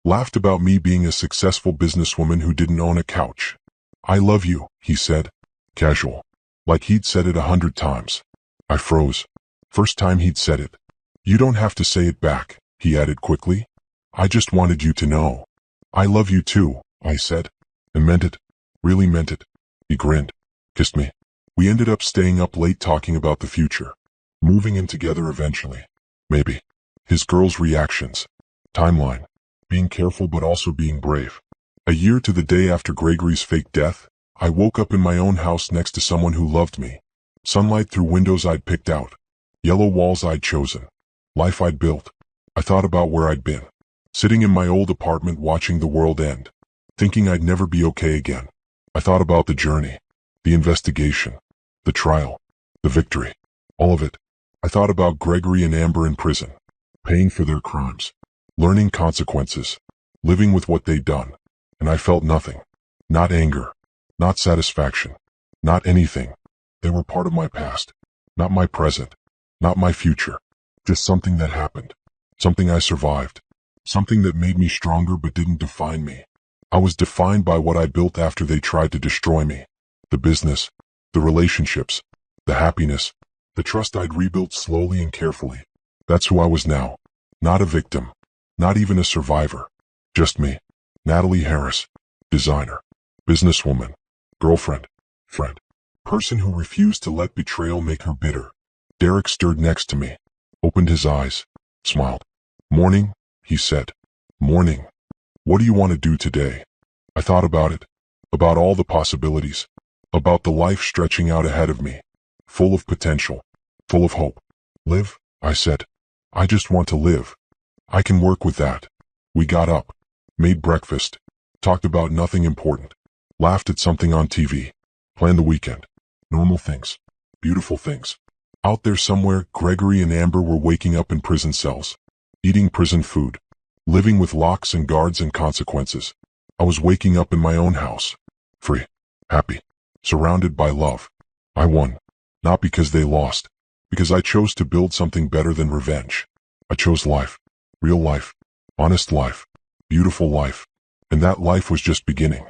Laughed about me being a successful businesswoman who didn't own a couch. I love you, he said. Casual. Like he'd said it 100 times. I froze. First time he'd said it. You don't have to say it back, he added quickly. I just wanted you to know. I love you too, I said. And meant it. Really meant it. He grinned. Kissed me. We ended up staying up late talking about the future. Moving in together eventually. Maybe. His girls' reactions. Timeline. Being careful but also being brave. A year to the day after Gregory's fake death, I woke up in my own house next to someone who loved me. Sunlight through windows I'd picked out. Yellow walls I'd chosen. Life I'd built. I thought about where I'd been. Sitting in my old apartment watching the world end. Thinking I'd never be okay again. I thought about the journey. The investigation. The trial. The victory. All of it. I thought about Gregory and Amber in prison. Paying for their crimes. Learning consequences. Living with what they'd done. and I felt nothing. Not anger, not satisfaction, not anything. They were part of my past, not my present, not my future. Just something that happened, something I survived, something that made me stronger but didn't define me. I was defined by what I built after they tried to destroy me. The business, the relationships, the happiness, the trust I'd rebuilt slowly and carefully. That's who I was now. Not a victim, not even a survivor. Just me, Natalie Harris, designer, businesswoman, girlfriend, friend, person who refused to let betrayal make her bitter. Derek stirred next to me, opened his eyes, smiled. "Morning," he said. "Morning. What do you want to do today?" I thought about it, about all the possibilities, about the life stretching out ahead of me, full of potential, full of hope. "Live," I said. "I just want to live. I can work with that." We got up, made breakfast, talked about nothing important, laughed at something on TV, planned the weekend. Normal things, beautiful things. Out there somewhere, Gregory and Amber were waking up in prison cells, eating prison food, living with locks and guards and consequences. I was waking up in my own house, free, happy, surrounded by love. I won, not because they lost, because I chose to build something better than revenge. I chose life, real life, honest life, beautiful life, and that life was just beginning.